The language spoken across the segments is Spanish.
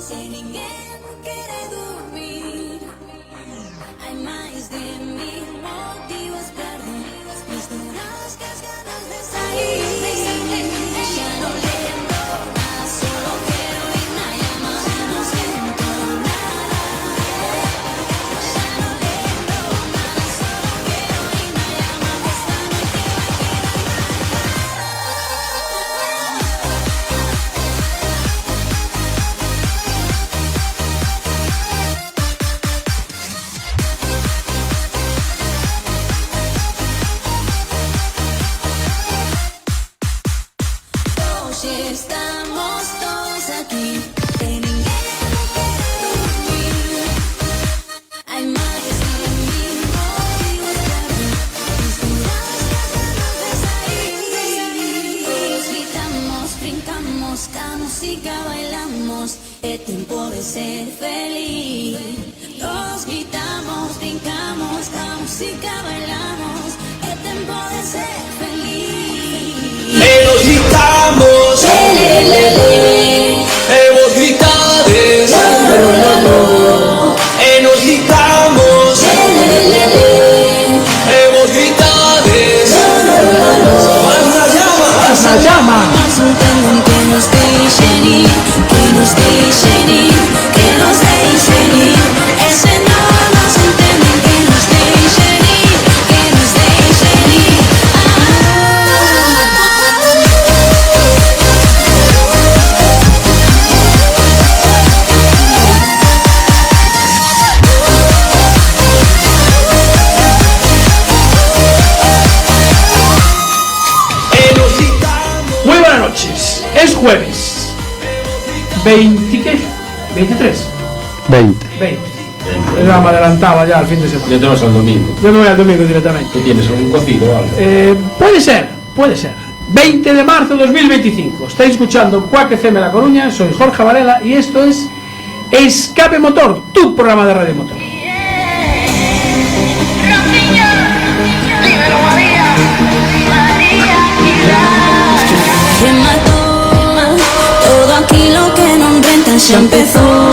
Se ninguém quer dormir, hay mais de 1000 motivos para misturas que as ganas de sair. Ya no lembro más, solo quiero ir na llama. Ya no siento nada. Ya no lembro más, solo quiero ir na llama. Esta noche va a hoy estamos todos aquí, que ninguém quer dormir. Hay más de 1000 motivos para misturas que as ganas de sair. Todos gritamos, brincamos, ca música bailamos, é tempo de ser feliz. Todos gritamos, brincamos, ca música bailamos, é tempo de ser feliz. Nos gritamos, hemos gritades, nos gritamos, hemos gritades, Pasa llama. Mas não tem que nos deixem ir, que nos deixem ir, que nos deixem ir. Esse não, mas não tem que nos deixem ir, que nos deixem ir. nos gritamos. Muy buenas noches. Es jueves 20, ¿qué? 23. 20. 20. Ya me adelantaba ya al fin de semana. Ya te vas al domingo. Yo me voy al domingo directamente. ¿Qué tienes? ¿Un cocido o algo? Puede ser. 20 de marzo de 2025. Estáis escuchando Quack FM La Coruña. Soy Jorge Varela y esto es Escape Motor, tu programa de radio motor. Que mató todo aquilo que non renta xa empezou.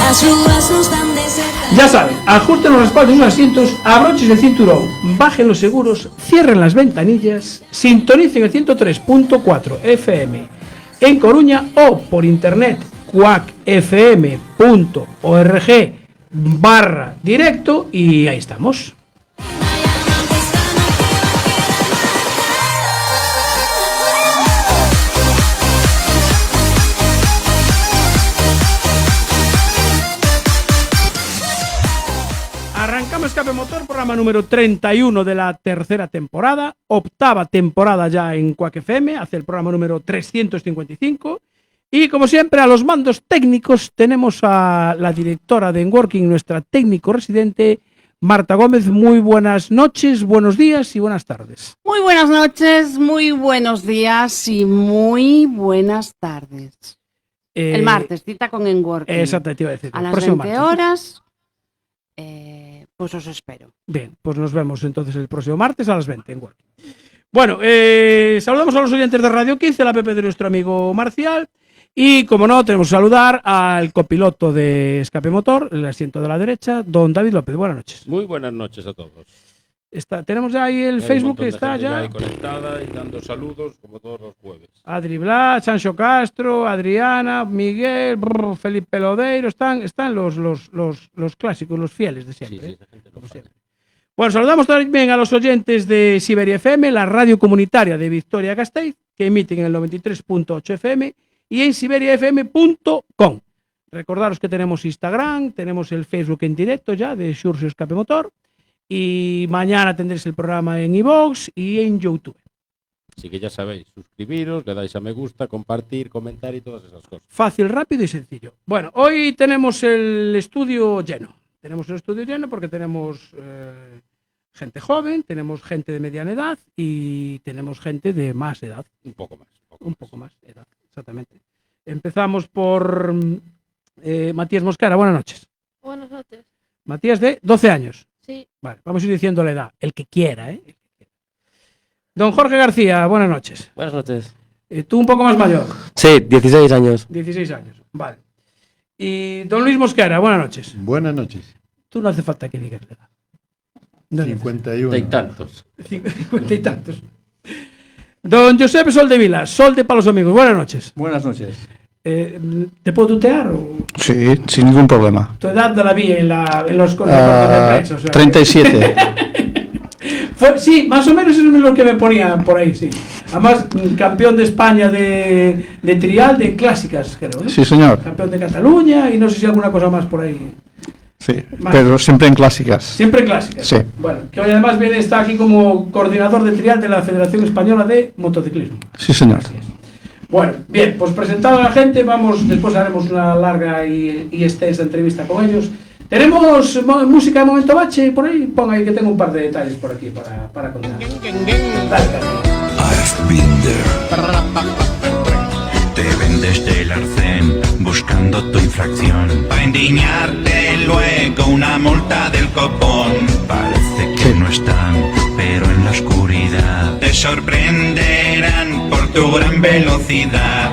As rúas nos dan desertas. Ya saben, ajusten los respaldos y los asientos, abrochen el cinturón, bajen los seguros, cierren las ventanillas, sintonicen el 103.4 FM en Coruña o por internet quackfm.org/directo y ahí estamos. Arrancamos Escape Motor, programa número 31 de la tercera temporada, octava temporada ya en Quack FM, hace el programa número 355. Y como siempre, a los mandos técnicos tenemos a la directora de Enworking, nuestra técnico residente, Marta Gómez. Muy buenas noches, buenos días y buenas tardes. Muy buenas noches, muy buenos días y muy buenas tardes. El martes, cita con Enworking. Exacto, te iba a decir. A las próximo 20 martes. horas, pues os espero. Bien, pues nos vemos entonces el próximo martes a las 20 en Enworking. Bueno, saludamos a los oyentes de Radio 15, la app de nuestro amigo Marcial. Y, como no, tenemos que saludar al copiloto de Escape Motor, el asiento de la derecha, don David López. Buenas noches. Muy buenas noches a todos. Tenemos ya ahí el Hay un Facebook montón que de está gente ya. ahí conectada y dando saludos como todos los jueves. Adri Blas, Sancho Castro, Adriana, Miguel, Felipe Lodeiro. Están los clásicos, los fieles de siempre. Sí, esa gente no como falla. siempre. Bueno, saludamos también a los oyentes de Siberia FM, la radio comunitaria de Vitoria-Gasteiz, que emiten en el 93.8 FM y en siberiafm.com. Recordaros que tenemos Instagram, tenemos el Facebook en directo ya de Xurxo Escape Motor y mañana tendréis el programa en iVoox y en YouTube. Así que ya sabéis, suscribiros, le dais a me gusta, compartir, comentar y todas esas cosas. Fácil, rápido y sencillo. Bueno, hoy tenemos el estudio lleno. Tenemos el estudio lleno porque tenemos gente joven, tenemos gente de mediana edad y tenemos gente de más edad. Un poco más. Un poco más edad, exactamente. Empezamos por Matías Moscara. Buenas noches. Buenas noches. Matías, de 12 años. Sí, Vale, vamos a ir diciendo la edad. El que quiera, ¿eh? Don Jorge García, buenas noches. Buenas noches. Tú un poco más mayor. Sí, 16 años. 16 años. Vale. Y don Luis Mosquera, buenas noches. Buenas noches. Tú no hace falta que digas la edad. No digas. 51. Y tantos. 50 y tantos. Don Josep Soldevila, Sol de Palos Amigos, buenas noches. Buenas noches. ¿Te puedo tutear? O Sí, sin ningún problema. tu edad la vi en los cortes de prensa, o sea, 37. sí, más o menos eso es lo que me ponían por ahí, sí. Además, campeón de España de trial de clásicas, creo, ¿no? Sí, señor. Campeón de Cataluña y no sé si alguna cosa más por ahí. Sí, Más. pero siempre en clásicas. Siempre clásicas. Sí. Bueno, que hoy además está aquí como coordinador de trial de la Federación Española de Motociclismo. Sí, señor. Así es. Bueno, bien, pues presentado a la gente, después haremos una larga y extensa entrevista con ellos. Tenemos música de Momento Bache por ahí, ponga ahí que tengo un par de detalles por aquí para contar. Dale, dale. I've been there. Te vendes del arcén buscando tu infracción. Pa' endiñarte luego una multa del copón. Parece que no están, pero en la oscuridad te sorprenderán por tu gran velocidad.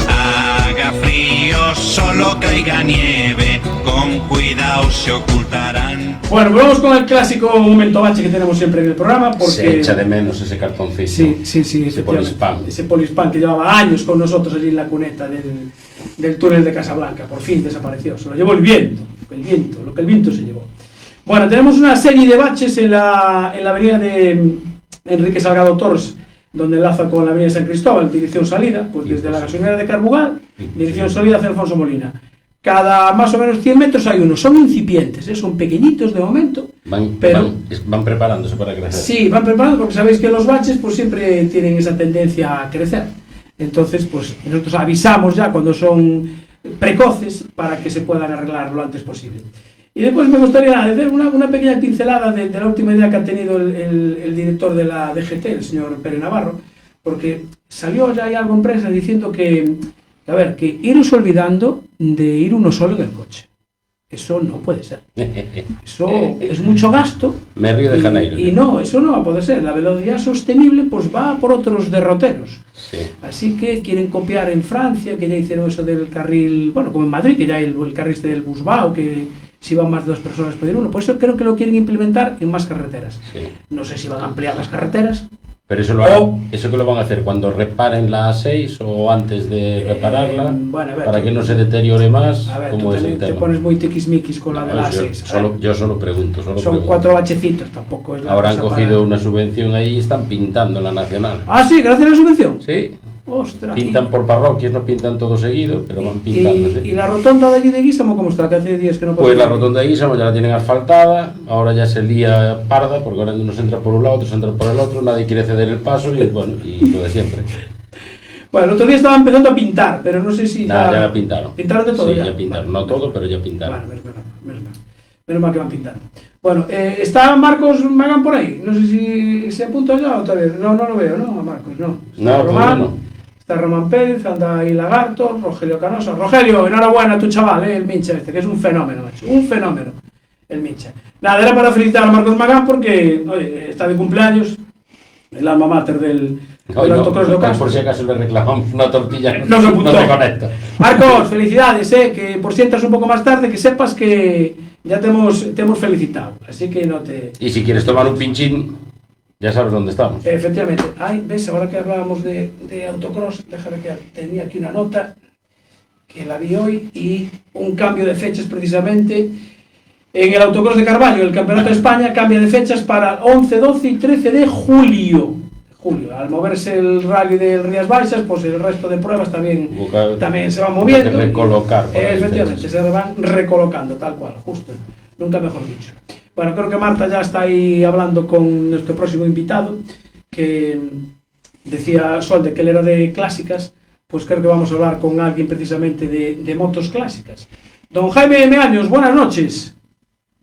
Haga frío, solo caiga nieve, con cuidado se ocultarán. Bueno, pues vamos con el clásico Momento Bache que tenemos siempre en el programa, porque Se echa de menos ese cartoncito. sí, Ese efectivamente. polispam. Ese polispam que llevaba años con nosotros allí en la cuneta del túnel de Casablanca, por fin desapareció, se lo llevó el viento, lo que el viento se llevó. Bueno, tenemos una serie de baches en la avenida de Enrique Salgado Torres, donde enlaza con la avenida San Cristóbal, dirección salida, pues desde la gasolinera de Carbugal, dirección salida hacia Alfonso Molina. Cada más o menos 100 metros hay uno, son incipientes, son pequeñitos de momento, pero Van preparándose para crecer. sí, van preparando, porque sabéis que los baches pues siempre tienen esa tendencia a crecer. Entonces, pues nosotros avisamos ya cuando son precoces para que se puedan arreglar lo antes posible. Y después me gustaría hacer una pequeña pincelada de la última idea que ha tenido el director de la DGT, el señor Pérez Navarro, porque salió ya ahí algo en prensa diciendo que iros olvidando de ir uno solo en el coche. Eso no puede ser. Eso es mucho gasto. Me río de Janeiro. Y no, eso no va a poder ser. La velocidad sostenible pues va por otros derroteros. Sí. Así que quieren copiar en Francia, que ya hicieron eso del carril, bueno, como en Madrid, que ya hay el carril del Busbao, que si van más de 2 personas puede ir uno. Por eso creo que lo quieren implementar en más carreteras. Sí. No sé si van a ampliar las carreteras. Pero eso eso que lo van a hacer cuando reparen la A6 o antes de repararla, bueno, a ver, para que no se deteriore más. A ver, ¿Cómo tú es el te tema? pones muy tiquismiquis con la de la yo, A6. yo solo pregunto. Son 4 bachecitos, tampoco es la Ahora han cosa cogido para- una subvención ahí y están pintando la nacional. Ah, sí, gracias a la subvención. Sí, Ostras. pintan por parroquias, no pintan todo seguido, pero van pintando. ¿Y la rotonda de allí de Guísamo cómo está? Que hace días que no Pues pasa la nada. rotonda de Guísamo ya la tienen asfaltada, ahora ya se lía parda, porque ahora unos entra por un lado, otros entran por el otro, nadie quiere ceder el paso y bueno, y lo de siempre. Bueno, el otro día estaba empezando a pintar, pero no sé si Nada, ya la pintaron. ¿Pintaron de todo Sí, ya? ya pintaron, no todo, pero ya pintaron. Bueno, menos mal que van pintando. Bueno, ¿está Marcos Magán por ahí? No sé si se apunta ya o todavía. No lo veo, ¿no? A Marcos, no. Está No, todavía no. Está Román Pérez, anda ahí Lagarto, Rogelio Canosa. Rogelio, enhorabuena a tu chaval, el Mincha este, que es un fenómeno, macho. Un fenómeno, el Mincha. Nada, era para felicitar a Marcos Magán porque oye, está de cumpleaños, el alma mater del autocross de Ocasio. Por si acaso le reclamamos una tortilla, No se apuntó. se conecta. Marcos, felicidades, que por si entras un poco más tarde, que sepas que ya te hemos felicitado, así que no te... Y si quieres tomar un pinchín, ya sabes dónde estamos. Efectivamente. Ay, ves, ahora que hablábamos de autocross, déjame que tenía aquí una nota, que la vi hoy, y un cambio de fechas precisamente. En el autocross de Carballo, el Campeonato de España cambia de fechas para 11, 12 y 13 de julio. Al moverse el rally de Rías Baixas, pues el resto de pruebas también se van moviendo. Hay que recolocar. Efectivamente, se van recolocando, tal cual, justo. Nunca mejor dicho. Bueno, creo que Marta ya está ahí hablando con nuestro próximo invitado, que decía Solde que él era de clásicas, pues creo que vamos a hablar con alguien precisamente de motos clásicas. Don Jaime Meaños, buenas noches.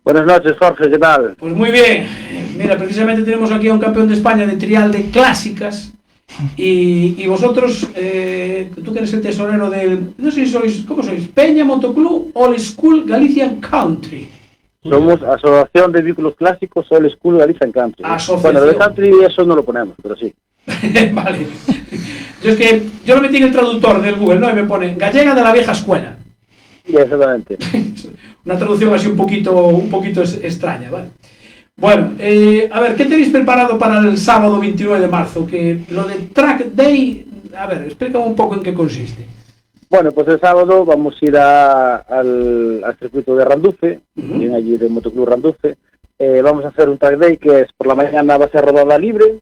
Buenas noches, Jorge, ¿qué tal? Pues muy bien. Mira, precisamente tenemos aquí a un campeón de España de trial de clásicas y vosotros, tú que eres el tesorero del... No sé si sois, ¿cómo sois? Peña Motoclub Old School Galician Country. Somos Asociación de Vehículos Clásicos Old School Galician Country. Asociación. Bueno, de country eso no lo ponemos, pero sí. Vale. Yo lo metí en el traductor del Google, ¿no? Y me pone Gallega de la vieja escuela. Sí, exactamente. Una traducción así un poquito extraña, ¿vale? Bueno, a ver, ¿qué tenéis preparado para el sábado 29 de marzo? Que lo de Track Day, a ver, explícame un poco en qué consiste. Bueno, pues el sábado vamos a ir al circuito de Randuce, bien allí del Motoclub Randuce. Vamos a hacer un track day que es por la mañana va a ser rodada libre,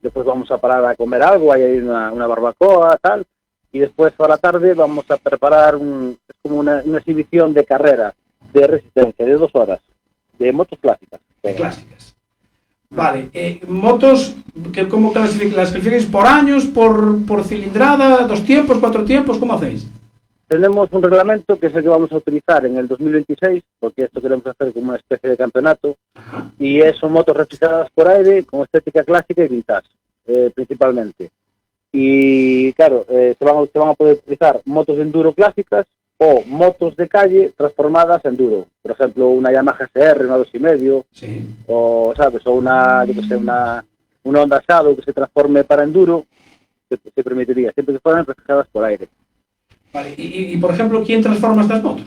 después vamos a parar a comer algo, hay una barbacoa, tal, y después por la tarde vamos a preparar es como una exhibición de carrera de resistencia de 2 horas, de motos clásicas. Clásicas. Vale, motos, ¿cómo las clasificáis? ¿Por años, por cilindrada, 2 tiempos, 4 tiempos? ¿Cómo hacéis? Tenemos un reglamento que es el que vamos a utilizar en el 2026, porque esto queremos hacer como una especie de campeonato, y son motos refrigeradas por aire con estética clásica y vintage, principalmente. Y claro, se van a poder utilizar motos de enduro clásicas o motos de calle transformadas en enduro. Por ejemplo, una Yamaha SR, una 2,5, Sí. o, ¿sabes? O una Honda Shadow que se transforme para enduro, se permitiría, siempre que fueran refrigeradas por aire. Vale, y por ejemplo, ¿quién transforma estas motos?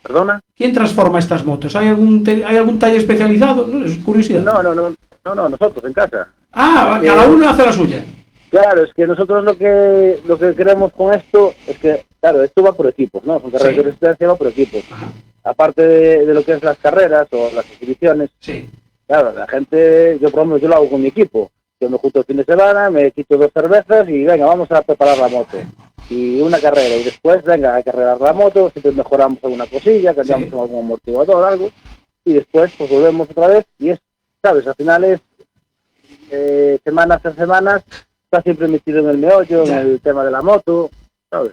¿Perdona? ¿Quién transforma estas motos? ¿Hay algún taller especializado? No, es curiosidad. No, nosotros en casa. Ah, cada uno hace la suya. Claro, es que nosotros lo que queremos con esto es que, claro, esto va por equipos, ¿no? Son carreras de resistencia, va por equipos. Ajá. Aparte de lo que es las carreras o las exhibiciones, Sí. claro, la gente, yo por ejemplo, yo lo hago con mi equipo. Yo me junto el fin de semana, me quito 2 cervezas y venga, vamos a preparar la moto. Y una carrera, y después, venga, hay que arreglar la moto, siempre mejoramos alguna cosilla, cambiamos algún amortiguador, algo, y después pues volvemos otra vez, y es, ¿sabes? Al final es semanas tras semanas, está siempre metido en el meollo, en el tema de la moto, ¿sabes?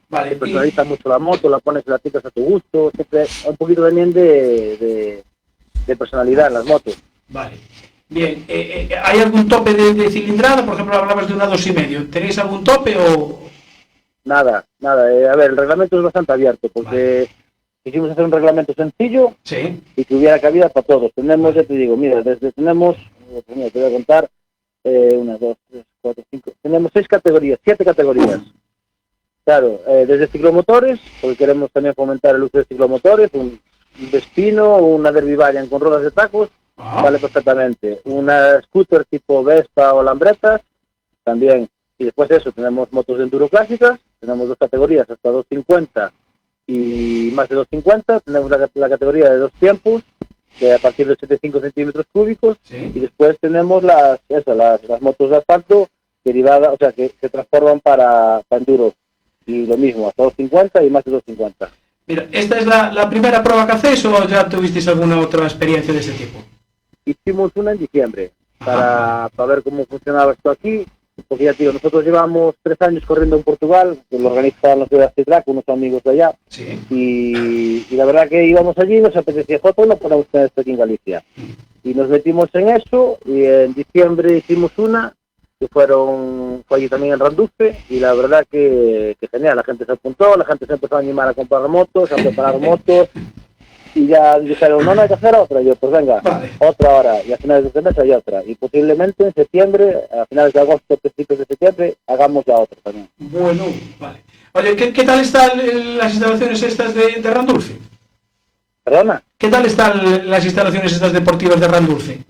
Vale, Te personalizas mucho la moto, la pones, la aplicas a tu gusto, siempre un poquito también de personalidad en las motos. Vale. Bien, ¿hay algún tope de cilindrada? Por ejemplo, hablabas de una 2,5. ¿Tenéis algún tope o...? Nada. A ver, el reglamento es bastante abierto, porque quisimos hacer un reglamento sencillo Sí. y que hubiera cabida para todos. Tenemos, ya te digo, mira, tenemos, te voy a contar, 1, 2, 3, 4, 5, tenemos 7 categorías. Claro, desde ciclomotores, porque queremos también fomentar el uso de ciclomotores, un Vespino, una Derby Variant con ruedas de tacos, vale perfectamente. Una scooter tipo Vespa o Lambretas, también. Y después de eso tenemos motos de enduro clásicas, tenemos 2 categorías, hasta 250 y más de 250, tenemos la categoría de 2 tiempos, que a partir de 75 centímetros cúbicos, y después tenemos las motos de asfalto derivadas, o sea, que se transforman para enduro, y lo mismo, hasta 250 y más de 250. Mira, ¿esta es la primera prueba que hacéis o ya tuvisteis alguna otra experiencia de ese tipo? Hicimos una en diciembre, para ver cómo funcionaba esto aquí, porque ya te digo, nosotros llevamos 3 años corriendo en Portugal, que lo organizan los de Astitrac, unos amigos de allá, y la verdad que íbamos allí, nos apetecía foto, no podemos tener esto aquí en Galicia. Y nos metimos en eso, y en diciembre hicimos una, que fue allí también en Randuce, y la verdad que genial, la gente se apuntó, la gente se empezó a animar a comprar motos, a preparar motos, y ya dijeron, no hay que hacer otra. Yo, pues venga, otra hora, y a finales de este mes hay otra, y posiblemente en septiembre, a finales de agosto, principios de septiembre, hagamos ya otra también. Bueno, vale. Oye, ¿qué tal están las instalaciones estas de Randulce? ¿Perdona? ¿Qué tal están las instalaciones estas deportivas de Randulce?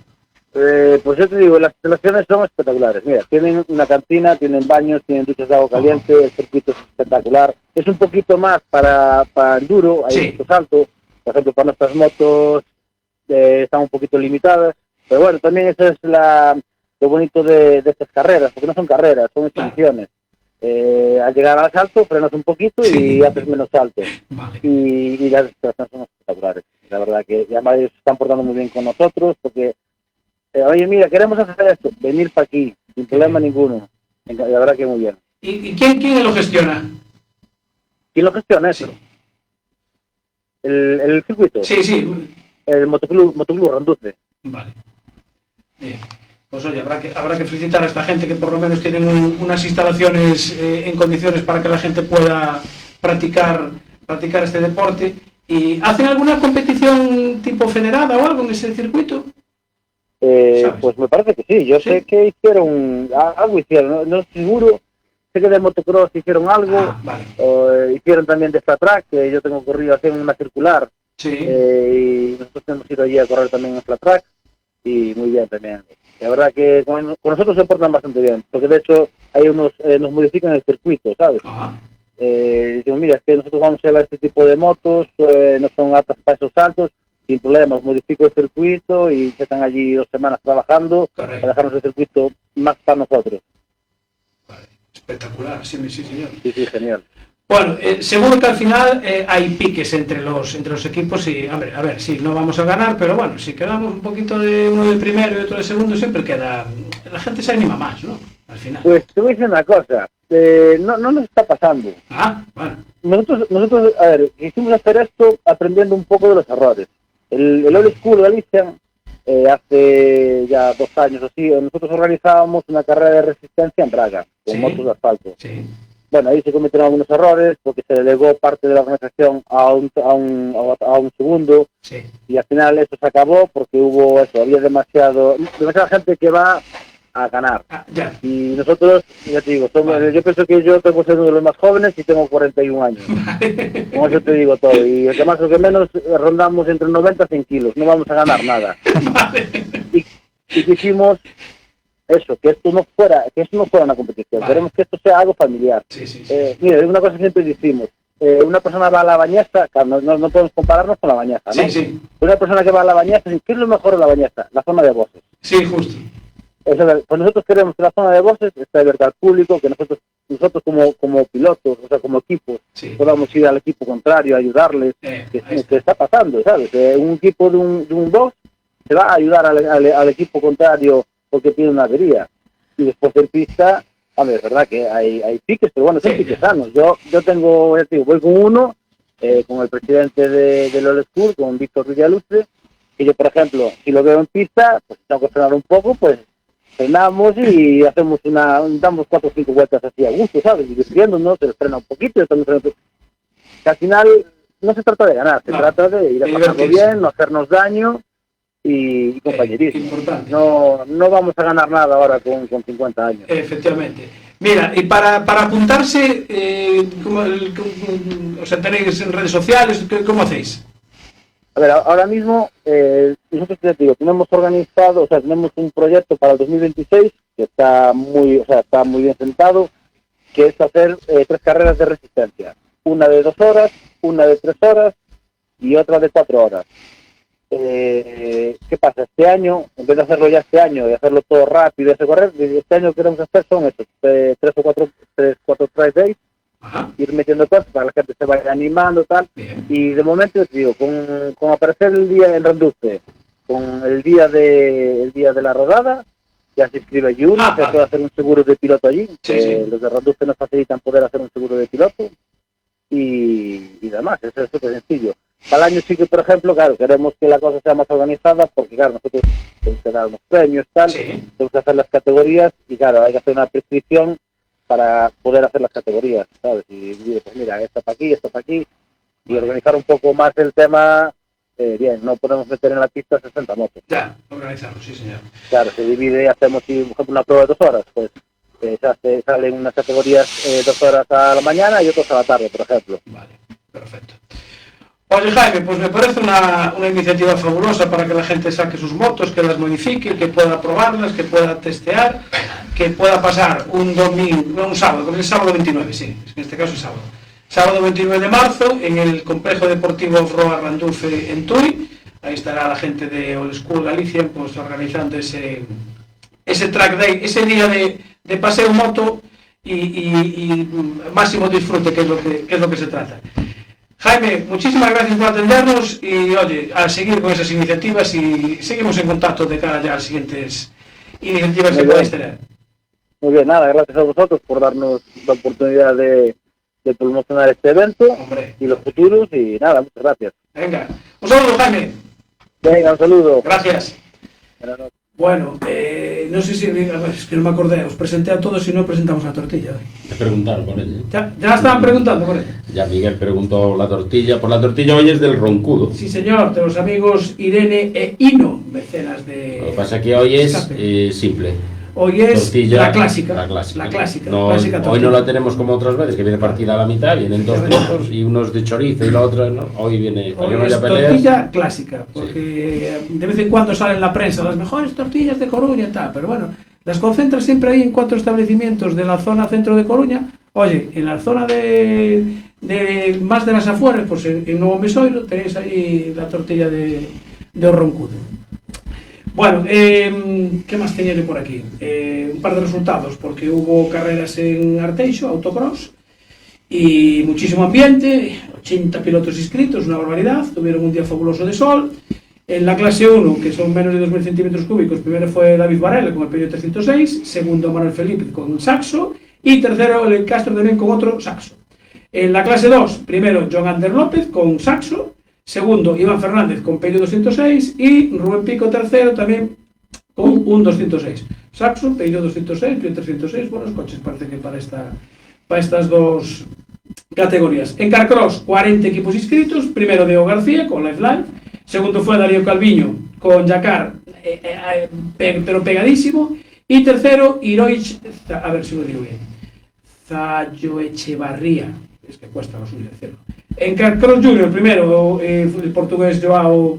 Pues yo te digo, las instalaciones son espectaculares. Mira, tienen una cantina, tienen baños, tienen duchas de agua caliente, el circuito es espectacular. Es un poquito más para enduro, hay mucho salto. Por ejemplo, para nuestras motos están un poquito limitadas. Pero bueno, también eso es lo bonito de estas carreras, porque no son carreras, son exhibiciones. Al llegar al salto, frenas un poquito y haces menos salto. Y las instalaciones son espectaculares. La verdad que además ellos se están portando muy bien con nosotros, porque oye, mira, queremos hacer esto, venir para aquí, sin problema ninguno. La verdad que muy bien. ¿Y quién lo gestiona? ¿Quién lo gestiona eso? ¿El circuito? Sí. El Motoclub Randuce. Vale. Bien. Pues oye, habrá que felicitar a esta gente que por lo menos tienen unas instalaciones en condiciones para que la gente pueda practicar este deporte. ¿Y hacen alguna competición tipo federada o algo en ese circuito? Pues me parece que sí. Yo sé que hicieron, algo hicieron, no estoy seguro, sé que de motocross hicieron algo, Vale. hicieron también de flat track, que yo tengo corrido así en una circular, Sí. y nosotros hemos ido allí a correr también en flat track, y muy bien también. La verdad que con nosotros se portan bastante bien, porque de hecho hay nos modifican el circuito, ¿sabes? Ajá. Digo, mira, es que nosotros vamos a llevar este tipo de motos, no son aptas para esos saltos, sin problemas, modifico el circuito y se están allí 2 semanas trabajando Correcto. para dejarnos el circuito más para nosotros. Vale. Espectacular, sí, señor. Sí, genial. Bueno, seguro que al final hay piques entre los equipos y, hombre, a ver, sí, no vamos a ganar, pero bueno, si quedamos un poquito de uno de primero y otro de segundo, siempre queda, la gente se anima más, ¿no? Al final. Pues te voy a decir una cosa, no nos está pasando. Bueno. Nosotros, a ver, quisimos hacer esto aprendiendo un poco de los errores. El Old School Galicia, hace ya 2 años o así, nosotros organizábamos una carrera de resistencia en Braga, con Sí. motos de asfalto. Sí. Bueno, ahí se cometieron algunos errores porque se delegó parte de la organización a un segundo, Sí. y al final eso se acabó porque hubo eso, había demasiada gente que va a ganar. Ya. Y nosotros, ya te digo, yo pienso que yo tengo que ser uno de los más jóvenes y tengo 41 años. Como eso te digo todo. Y el que más o que menos rondamos entre 90 y 100 kilos. No vamos a ganar nada. Y quisimos eso, que esto no fuera una competición. Vale. Queremos que esto sea algo familiar. Sí. Mira, una cosa que siempre decimos. Una persona va a la Bañeza, claro, no podemos compararnos con la Bañeza, ¿no? Sí. Una persona que va a la Bañeza, ¿qué es lo mejor de la Bañeza? La zona de boxes. Sí, justo. Pues nosotros queremos que la zona de boxes esté abierta al público, que nosotros como pilotos, o sea, como equipos, Sí. podamos ir al equipo contrario, ayudarles, que está pasando, ¿sabes? Un equipo de un box se va a ayudar al equipo contrario porque tiene una avería. Y después en pista, a ver, es verdad que hay piques, pero bueno, son Sí. piques sanos. Yo tengo, ya te digo, voy con uno, con el presidente de Old School, con Víctor Villalustre, que yo, por ejemplo, si lo veo en pista, pues tengo que frenar un poco, pues frenamos y damos 4 o 5 vueltas así a gusto, ¿sabes? Y divirtiéndonos, se frena un poquito, y también que al final no se trata de ganar, se trata de ir a pasarlo bien, no hacernos daño y compañerismo. Importante. No vamos a ganar nada ahora con 50 años. Efectivamente. Mira, y para apuntarse, o sea, tenéis en redes sociales, ¿cómo hacéis? A ver, ahora mismo, nosotros te digo, tenemos organizado, o sea, tenemos un proyecto para el 2026 que está muy bien sentado, que es hacer 3 carreras de resistencia. Una de 2 horas, una de 3 horas y otra de 4 horas. ¿Qué pasa? Este año, en vez de hacerlo ya este año y hacerlo todo rápido y hacer correr, este año queremos hacer son estos 3 o 4 try days, ir metiendo cosas para que la gente se vaya animando tal. Bien. Y de momento te digo, con aparecer el día en Renduce, con el día de la rodada, ya se inscribe allí uno, se puede hacer un seguro de piloto allí. Sí. Los de Renduce nos facilitan poder hacer un seguro de piloto y demás, eso es súper sencillo. Para el año sí que, por ejemplo, claro, queremos que la cosa sea más organizada porque, claro, nosotros tenemos que dar unos premios, tal, tenemos que hacer las categorías y, claro, hay que hacer una prescripción para poder hacer las categorías, ¿sabes? Y pues mira, esta para aquí, y organizar un poco más el tema, bien, no podemos meter en la pista 60 motos. Ya, organizarlo, sí, señor. Claro, se divide, hacemos, por ejemplo, una prueba de 2 horas, pues salen unas categorías 2 horas a la mañana y otras a la tarde, por ejemplo. Vale, perfecto. Oye, Jaime, pues me parece una iniciativa fabulosa para que la gente saque sus motos, que las modifique, que pueda probarlas, que pueda testear, que pueda pasar un sábado, porque es sábado 29, sí, en este caso es sábado. Sábado 29 de marzo, en el complejo deportivo Off-Road Randuce en Tui. Ahí estará la gente de Old School Galicia, pues organizando ese track day, ese día de paseo moto y máximo disfrute, que es lo que se trata. Jaime, muchísimas gracias por atendernos y, oye, a seguir con esas iniciativas y seguimos en contacto de cara ya a las siguientes iniciativas que podáis tener. Muy bien, nada, gracias a vosotros por darnos la oportunidad de promocionar este evento. Hombre. Y los futuros y nada, muchas gracias. Venga, un saludo, Jaime. Venga, un saludo. Gracias. Buenas noches. Bueno, no sé si, a ver, es que no me acordé, os presenté a todos y no presentamos la tortilla hoy. Me preguntaron por ella. Ya estaban preguntando por ella. Ya Miguel preguntó la tortilla. Por la tortilla hoy es del Roncudo. Sí, señor, de los amigos Irene e Ino, mecenas de... Lo que pasa es que hoy es Escape. simple. Hoy es tortilla, la clásica. La clásica. La clásica. No, clásica hoy tortilla. no la tenemos como otras veces, que viene partida a la mitad, vienen dos trozos y unos de chorizo y la otra, ¿no? Hoy viene, para que Hoy no es haya peleas. tortilla clásica, porque de vez en cuando sale en la prensa las mejores tortillas de Coruña y tal, pero bueno, las concentras siempre ahí en 4 establecimientos de la zona centro de Coruña. Oye, en la zona de más de las afueras, pues en Nuevo Mesoiro tenéis ahí la tortilla de Roncudo. Bueno, ¿qué más tenía yo por aquí? Un par de resultados, porque hubo carreras en Arteixo, autocross, y muchísimo ambiente, 80 pilotos inscritos, una barbaridad, tuvieron un día fabuloso de sol. En la clase 1, que son menos de 2.000 centímetros cúbicos, primero fue David Varela con el Peugeot 306, segundo Manuel Felipe con un Saxo, y tercero el Castro también con otro Saxo. En la clase 2, primero John Ander López con Saxo, segundo Iván Fernández con Peugeot 206 y Rubén Pico tercero también con un 206. Saxo, Peugeot 206, Peugeot 306, buenos coches parece que para estas dos categorías. En Carcross, 40 equipos inscritos, primero Diego García con Lifeline, segundo fue Darío Calviño con Yakar, pero pegadísimo, y tercero Hiroich, a ver si lo digo bien, Zallo Echevarría, es que cuesta lo suyo decirlo. En Carcross Junior, primero el portugués Joao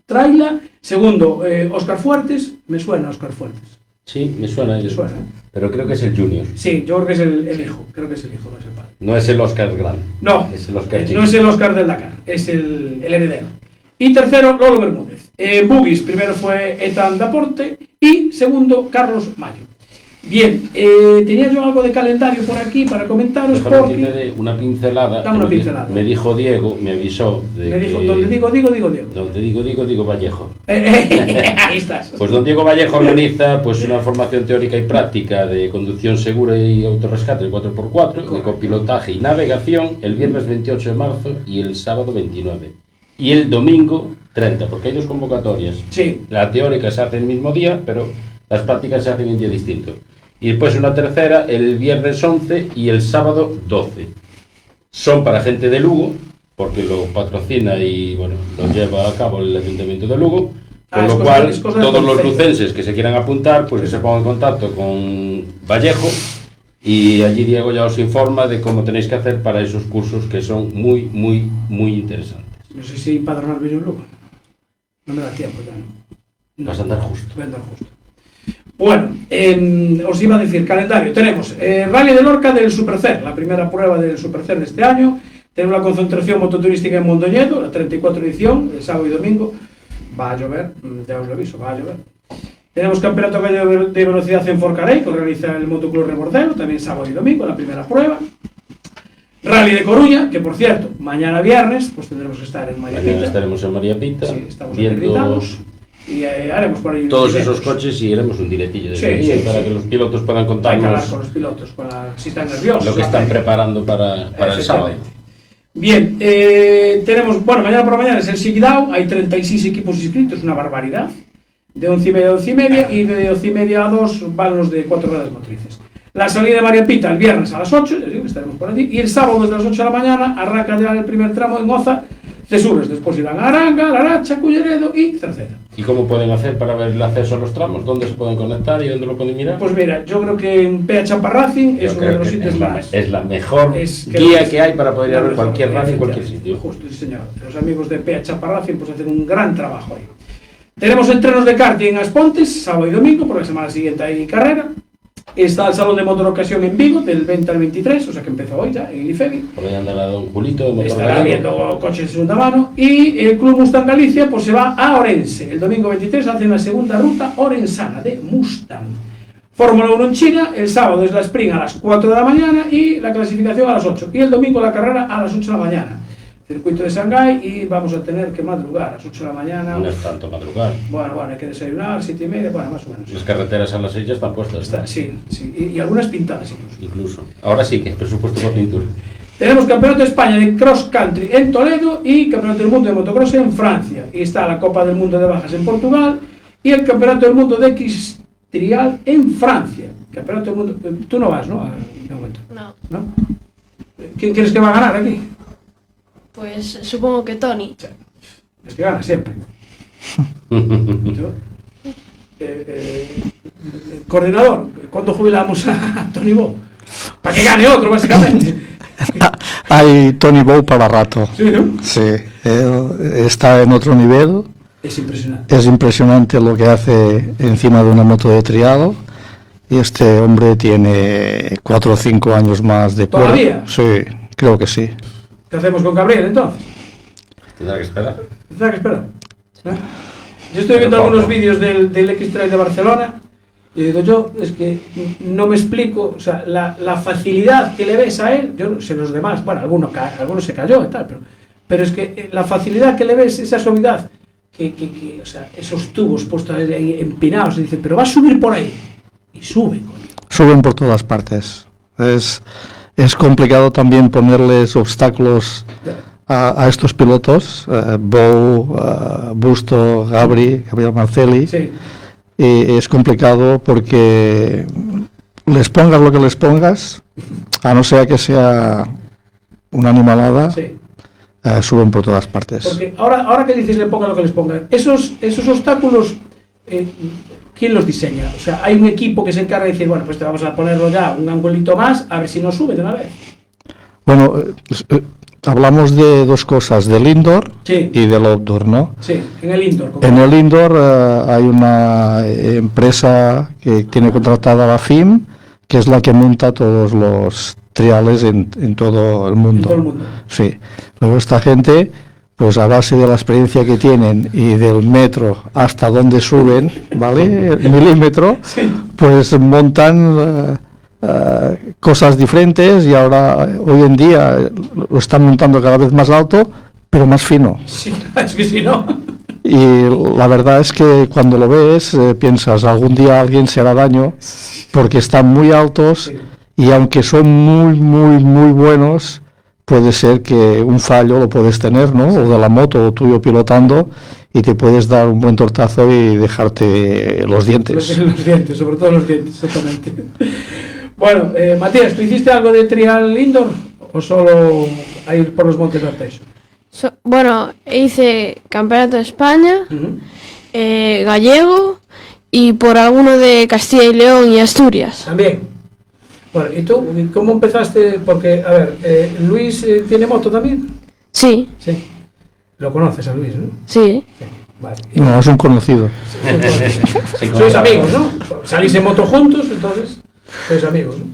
Traila, segundo Óscar Fuertes, me suena Óscar Fuertes. Sí, me suena. ¿Te suena? Pero creo que es el Junior. Sí, yo creo que es el hijo, creo que es el hijo, no es el padre. No es el Oscar Grande. No, es el Oscar chico. no es el Oscar del Dakar, es el heredero. Y tercero, Lolo Bermúdez. Bugis, primero fue Ethan Daporte y segundo, Carlos Mayo. Bien, tenía yo algo de calendario por aquí para comentaros. Déjame porque... que te dé una pincelada. Dame una pincelada. Me dijo Diego, me avisó. Me dijo, donde digo Diego. Donde digo Vallejo. Ahí estás. Pues don Diego Vallejo organiza pues una formación teórica y práctica de conducción segura y autorrescate 4x4, de copilotaje y navegación el viernes 28 de marzo y el sábado 29. Y el domingo 30, porque hay dos convocatorias. Sí. La teórica se hace el mismo día, pero las prácticas se hacen en día distinto. Y después una tercera el viernes 11 y el sábado 12. Son para gente de Lugo, porque lo patrocina y bueno, lo lleva a cabo el Ayuntamiento de Lugo, con lo cual todos los lucenses que se quieran apuntar, pues que se pongan en contacto con Vallejo y allí Diego ya os informa de cómo tenéis que hacer para esos cursos que son muy, muy, muy interesantes. No sé si padronar bien Lugo. No me da tiempo ya, ¿no? Vas a andar justo. Voy a andar justo. Bueno, os iba a decir, calendario. Tenemos Rally de Lorca del Supercer, la primera prueba del Supercer de este año. Tenemos la concentración mototurística en Mondoñedo, la 34 edición, el sábado y domingo. Va a llover, ya os lo aviso, va a llover. Tenemos campeonato de velocidad en Forcarey, que organiza el Motoclub Rebordero, también sábado y domingo, la primera prueba. Rally de Coruña, que por cierto, mañana viernes, pues tendremos que estar en María Pita. Mañana estaremos en María Pita, sí, estamos viendo y haremos por ahí todos esos coches y haremos un directillo de sí, para que los pilotos puedan Hay que contarnos hablar con los pilotos, si están nerviosos. lo que están preparando para el sábado. Bien, tenemos, bueno, mañana por la mañana es el Sigidao, hay 36 equipos inscritos, una barbaridad, de 11:30 a 12:30 y de 11:30 a 2 van los de 4 ruedas motrices. La salida de María Pita el viernes a las 8, les digo que estaremos por allí, y el sábado desde las 8 de la mañana arranca ya el primer tramo en Oza, Cesures, después irán a Aranga, Laracha, Culleredo y Cerceda. ¿Y cómo pueden hacer para ver el acceso a los tramos? ¿Dónde se pueden conectar y dónde lo pueden mirar? Pues mira, yo creo que en PH Chaparracing es uno de los sitios más. Es la mejor guía que hay para poder ir a ver cualquier rally en cualquier sitio. Justo, sí señor. Los amigos de PH Chaparracing pues hacen un gran trabajo ahí. Tenemos entrenos de karting en Aspontes, sábado y domingo, por la semana siguiente hay carrera. Está el Salón de Motor Ocasión en Vigo, del 20 al 23, o sea que empezó hoy ya, en el IFEBI. Por ahí andará don Julito de Motor Estará Gallego. viendo coches de segunda mano. Y el Club Mustang Galicia pues se va a Orense. El domingo 23 hacen la segunda ruta orensana de Mustang. Fórmula 1 en China, el sábado es la sprint a las 4 de la mañana y la clasificación a las 8. Y el domingo la carrera a las 8 de la mañana. Circuito de Shanghái y vamos a tener que madrugar a las 8 de la mañana. No es tanto madrugar. Bueno, hay que desayunar, 7:30, bueno, más o menos. Las carreteras a las 6 ya están puestas. Sí. Y algunas pintadas Incluso. Ahora sí que es presupuesto por pintura. Tenemos Campeonato de España de Cross Country en Toledo y Campeonato del Mundo de Motocross en Francia. Y está la Copa del Mundo de Bajas en Portugal y el Campeonato del Mundo de X-Trial en Francia. Campeonato del Mundo... Tú no vas, ¿no? De momento. No. ¿Quién crees que va a ganar aquí? Pues supongo que Tony. Es que gana siempre. Yo, coordinador, ¿cuándo jubilamos a Tony Bow? Para que gane otro, básicamente. Hay Tony Bow para rato. Sí, ¿no? Sí, él está en otro nivel. Es impresionante. Es impresionante lo que hace encima de una moto de triado. Y este hombre tiene 4 o 5 años más de cuerda. ¿Todavía? Sí, creo que sí. ¿Qué hacemos con Gabriel entonces? Tendrá que esperar. Tendrá que esperar. ¿Eh? Yo estoy viendo algunos vídeos del X-Trail de Barcelona y digo yo, es que no me explico, o sea, la facilidad que le ves a él, yo no sé los demás, bueno, alguno se cayó y tal, pero es que la facilidad que le ves, esa suavidad, que o sea, esos tubos puestos ahí empinados, y dicen, pero va a subir por ahí, y sube, coño. Suben por todas partes. Es complicado también ponerles obstáculos a estos pilotos, Bow, Busto, Gabriel Marcelli. Sí. Y es complicado porque les pongas lo que les pongas, a no ser que sea una animalada, Sí. Suben por todas partes. Porque ahora que dices le pongan lo que les pongan, esos obstáculos, ¿quién los diseña? O sea, hay un equipo que se encarga de decir, bueno, pues te vamos a ponerlo ya un angulito más, a ver si no sube de una vez. Bueno, hablamos de dos cosas, del indoor Sí. y del outdoor, ¿no? Sí, en el indoor. En el indoor hay una empresa que tiene contratada la FIM, que es la que monta todos los triales en todo el mundo. En todo el mundo. Sí. Luego esta gente, pues a base de la experiencia que tienen y del metro hasta donde suben, ¿vale? El milímetro, Sí. pues montan cosas diferentes y ahora, hoy en día, lo están montando cada vez más alto, pero más fino. Sí, es que si no... Y la verdad es que cuando lo ves, piensas, algún día alguien se hará daño, porque están muy altos y aunque son muy, muy, muy buenos, puede ser que un fallo lo puedes tener, ¿no? O de la moto o tuyo pilotando y te puedes dar un buen tortazo y dejarte los dientes. Los dientes, sobre todo los dientes, exactamente. Bueno, Matías, ¿tú hiciste algo de trial indoor o solo a ir por los montes de Arteixo? Bueno, hice Campeonato de España, gallego y por alguno de Castilla y León y Asturias. También. Bueno, ¿y tú cómo empezaste? Porque, a ver, Luis tiene moto también. Sí, Sí. Lo conoces a Luis, ¿no? sí. Sí. Vale. No, es un conocido. Sois amigos, ¿no? Salís en moto juntos, entonces sois amigos, ¿no?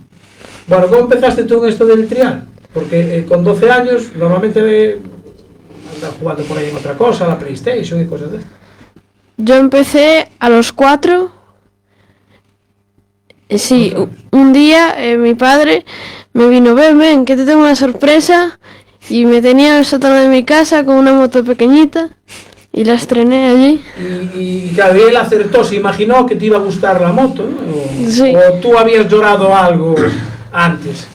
Bueno, ¿cómo empezaste tú en esto del trial? Porque con 12 años normalmente andas jugando por ahí en otra cosa, la PlayStation y cosas de estas. Yo empecé a los 4. Sí, un día mi padre me vino, ven, que te tengo una sorpresa, y me tenía en el sótano de mi casa con una moto pequeñita y la estrené allí. Y Gabriel acertó, se imaginó que te iba a gustar la moto, ¿no? Sí. O tú habías llorado algo antes.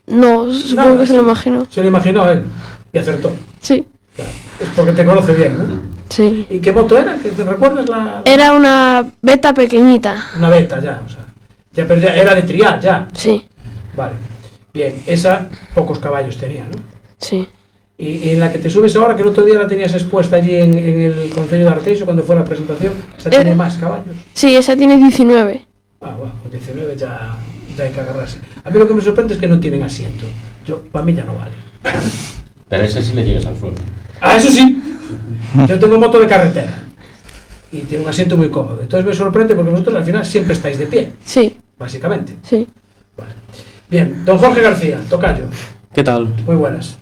No, supongo Nada, que se lo imaginó. Se lo imaginó él y acertó. Sí, Claro. Es porque te conoce bien, ¿no? sí. ¿Y qué moto era? ¿Que te recuerdas la...? Era una beta pequeñita. Una beta ya, o sea. Pero ya era de trial, ya. Sí, Vale. Bien, esa pocos caballos tenía, ¿no? sí. Y en la que te subes ahora, que el otro día la tenías expuesta allí en el Concello de Arteixo cuando fue la presentación, esa tiene más caballos. Sí, esa tiene 19. Ah, bueno, con 19 ya hay que agarrarse. A mí lo que me sorprende es que no tienen asiento. Para mí ya no vale. Pero ese sí le llegas al suelo. Ah, eso sí. Yo tengo moto de carretera y tiene un asiento muy cómodo. Entonces me sorprende porque vosotros al final siempre estáis de pie, Sí, básicamente. sí. Vale. Bien, don Jorge García, tocayo. ¿Qué tal? Muy buenas.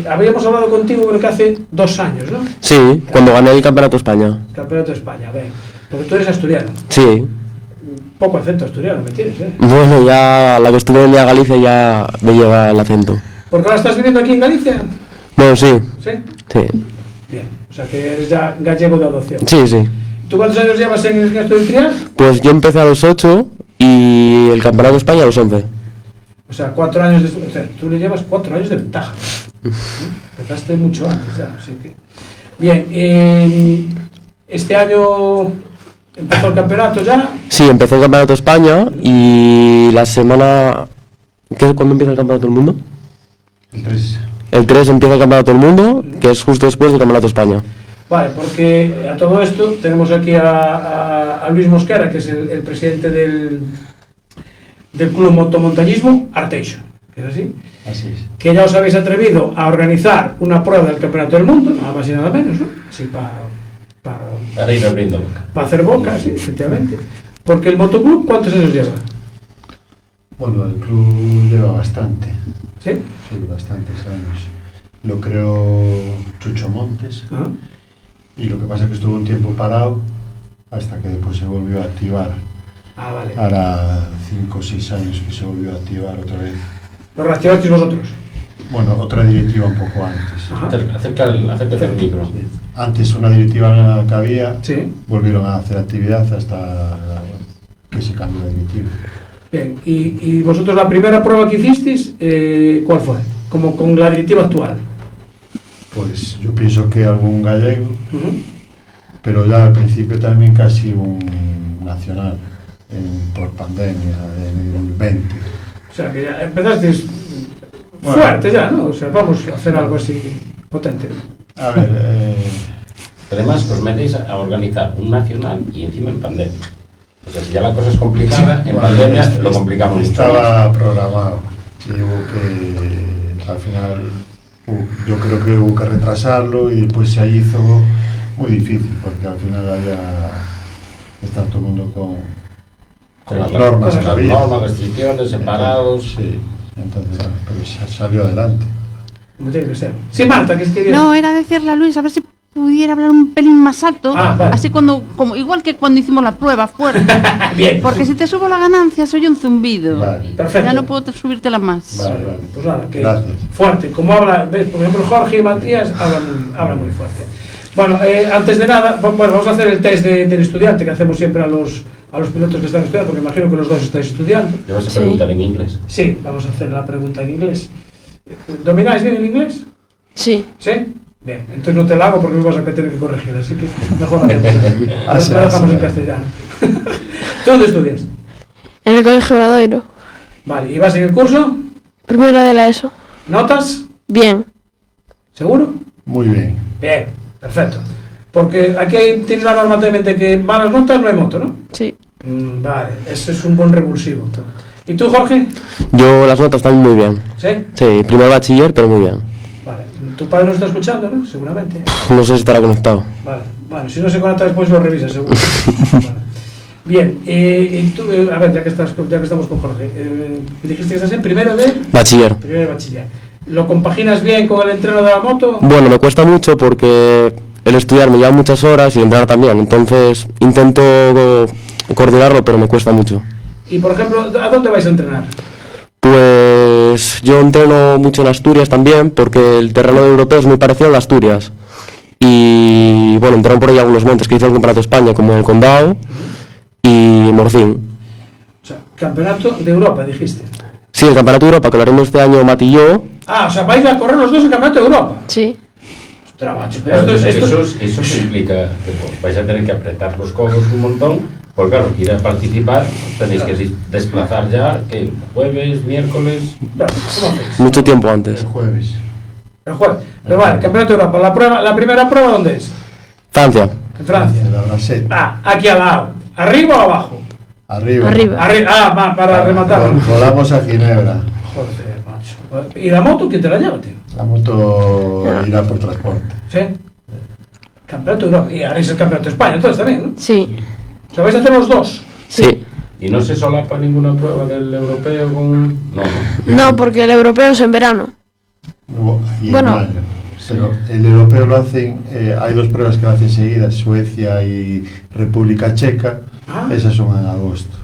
Habíamos hablado contigo creo que hace 2 años, ¿no? Sí, cuando gané el Campeonato de España. Campeonato de España, a ver. Porque tú eres asturiano. Sí. Poco acento asturiano, ¿me tienes? Bueno, ya la costumbre de venir a Galicia ya me lleva el acento. ¿Porque ahora estás viviendo aquí en Galicia? Bueno, sí. ¿Sí? Sí. Bien, o sea que eres ya gallego de adopción. Sí, sí. ¿Tú cuántos años llevas en esto del trial? Pues yo empecé a los 8 y el Campeonato de España a los 11. O sea, 4 años de... O sea, tú le llevas 4 años de ventaja. Empezaste mucho antes ya, así que... Bien, este año empezó el campeonato ya. Sí, empezó el Campeonato de España y la semana... ¿Cuándo empieza el Campeonato del Mundo? El 3. El 3 empieza el Campeonato del Mundo, que es justo después del Campeonato de España. Vale, porque a todo esto tenemos aquí a Luis Mosquera, que es el presidente del Club Motomontañismo Arteixo, ¿es así? Así es. Que ya os habéis atrevido a organizar una prueba del Campeonato del Mundo, nada más y nada menos, ¿no? Así Para ir abriendo boca. para hacer boca, sí, efectivamente. Porque el motoclub, ¿cuántos años lleva? Bueno, el club lleva bastante. ¿Sí? Sí, bastantes años. Lo creó Chucho Montes. Ajá. Y lo que pasa es que estuvo un tiempo parado hasta que después se volvió a activar. Ah, vale. Ahora 5 o 6 años que se volvió a activar otra vez. ¿Lo reactivasteis vosotros? Bueno, otra directiva un poco antes. Ajá. Acércate al micro. Antes una directiva que había, Sí. volvieron a hacer actividad hasta que se cambió la directiva. Bien, y vosotros la primera prueba que hicisteis, ¿cuál fue? Como con la directiva actual. Pues yo pienso que algún gallego, Ujú. pero ya al principio también casi un nacional, por pandemia, en el 20. O sea, que ya empezasteis Bueno. fuerte ya, ¿no? O sea, vamos a hacer algo así potente. A ver, Además, os metéis a organizar un nacional y encima en pandemia. O sea, si ya la cosa es complicada, en pandemia lo complicamos mucho. estaba programado y hubo que, al final, yo creo que hubo que retrasarlo y después se hizo muy difícil porque al final había estar todo el mundo con las normas que había. normas, restricciones, separados. Sí, entonces, bueno, pero salió adelante. Como tiene que ser. Sí, Marta, que es que... No, era decirle a Luis a ver si pudiera hablar un pelín más alto, Ah, vale. así como igual que cuando hicimos la prueba fuerte. Bien. Porque si te subo la ganancia soy un zumbido. Vale, Perfecto. Ya no puedo subírtela más. vale, vale. Pues nada, que Gracias. fuerte. Como habla, ¿ves? Por ejemplo, Jorge y Matías hablan muy fuerte. Bueno, antes de nada, bueno, vamos a hacer el test del estudiante que hacemos siempre a los pilotos que están estudiando, porque imagino que los dos estáis estudiando. ¿Le vas a preguntar en inglés? Sí, vamos a hacer la pregunta en inglés. ¿Domináis bien el inglés? Sí. ¿Sí? Bien, entonces no te la hago porque me vas a tener que corregir, así que mejor la dejamos en castellano. ¿Tú dónde estudias? En el Colegio Obradoiro. Vale, ¿y vas en el curso? Primero de la ESO. ¿Notas? Bien. ¿Seguro? Muy bien. Bien, perfecto. Porque aquí tiene la norma de que malas notas no hay moto, ¿no? Sí. Vale, eso es un buen revulsivo. ¿Y tú, Jorge? Yo las notas están muy bien. ¿Sí? Sí, primer bachiller, pero muy bien. Vale. Tu padre nos está escuchando, ¿no? Seguramente. No sé si estará conectado. Vale. Bueno, si no se conecta después lo revisas, seguro. Vale. Bien, y tú, a ver, ya que estamos con Jorge, dijiste que estás en primero de Bachiller. bachiller. ¿Lo compaginas bien con el entreno de la moto? Bueno, me cuesta mucho porque el estudiar me lleva muchas horas y entrenar también. Entonces intento coordinarlo, pero me cuesta mucho. Y, por ejemplo, ¿a dónde vais a entrenar? Pues yo entreno mucho en Asturias también, porque el terreno europeo es muy parecido al de Asturias. Y bueno, entreno por ahí algunos montes que hice el Campeonato de España, como el Condado y Morcín. O sea, Campeonato de Europa, dijiste. Sí, el Campeonato de Europa, que lo haremos este año Mati y yo. Ah, o sea, vais a correr los dos el Campeonato de Europa. Sí. Ostras, macho, Claro, esto eso implica que vais a tener que apretar los codos un montón, porque claro, que ir a participar tenéis que desplazar ya que jueves, miércoles. Claro, ¿cómo hacéis? Mucho tiempo antes. El jueves. El jueves. Pero vale, Campeonato de Europa. La primera prueba, ¿dónde es? Francia. En Francia. En la Brasset. Ah, aquí al lado. ¿Arriba o abajo? Arriba. Arriba. Ah, va, para rematar. Volamos a Ginebra. Joder, macho. ¿Y la moto quién te la lleva, tío? La moto irá por transporte. ¿Sí? Campeonato de Europa. Y haréis el Campeonato de España, entonces también, ¿no? Sí. O sea, vais a hacer los dos. Sí. ¿Y no se solapa ninguna prueba del europeo con...? No. No, porque el europeo es en verano. Y Bueno. en mayo. Pero el europeo lo hacen, hay dos pruebas que lo hacen seguidas, Suecia y República Checa. Ah. Esas son en agosto.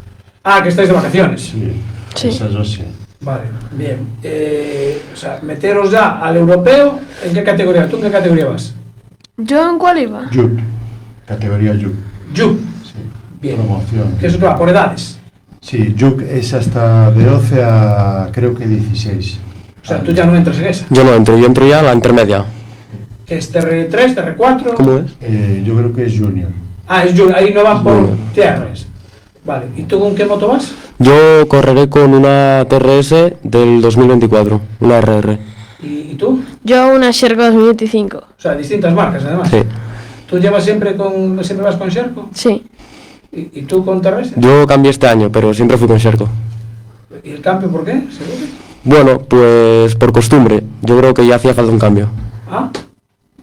Ah, que estáis de vacaciones. Sí. Sí. Esas dos sí. Vale, bien. O sea, meteros ya al europeo. ¿En qué categoría? ¿Tú en qué categoría vas? ¿Yo en cuál iba? Jup. Categoría Jup. Jup. Sí. Bien. Promoción. ¿Qué es eso que va? Por edades. Sí, Jup es hasta de 12 a creo que 16. O sea, tú ya no entras en esa. Yo no entro, yo entro ya a la intermedia. ¿Qué es TR3, TR4? ¿Cómo es? Yo creo que es Junior. Ah, es Junior. Ahí no van por Junior. TRs. Vale. ¿Y tú con qué moto vas? Yo correré con una TRS del 2024, una RR. ¿Y tú? Yo una Sherco 2025. O sea, distintas marcas, además. Sí. ¿Tú siempre vas con Sherco? Sí. ¿Y tú con Terresa? Yo cambié este año, pero siempre fui con Sherco. ¿Y el cambio por qué? ¿Seguro? Bueno, pues por costumbre. Yo creo que ya hacía falta un cambio. Ah,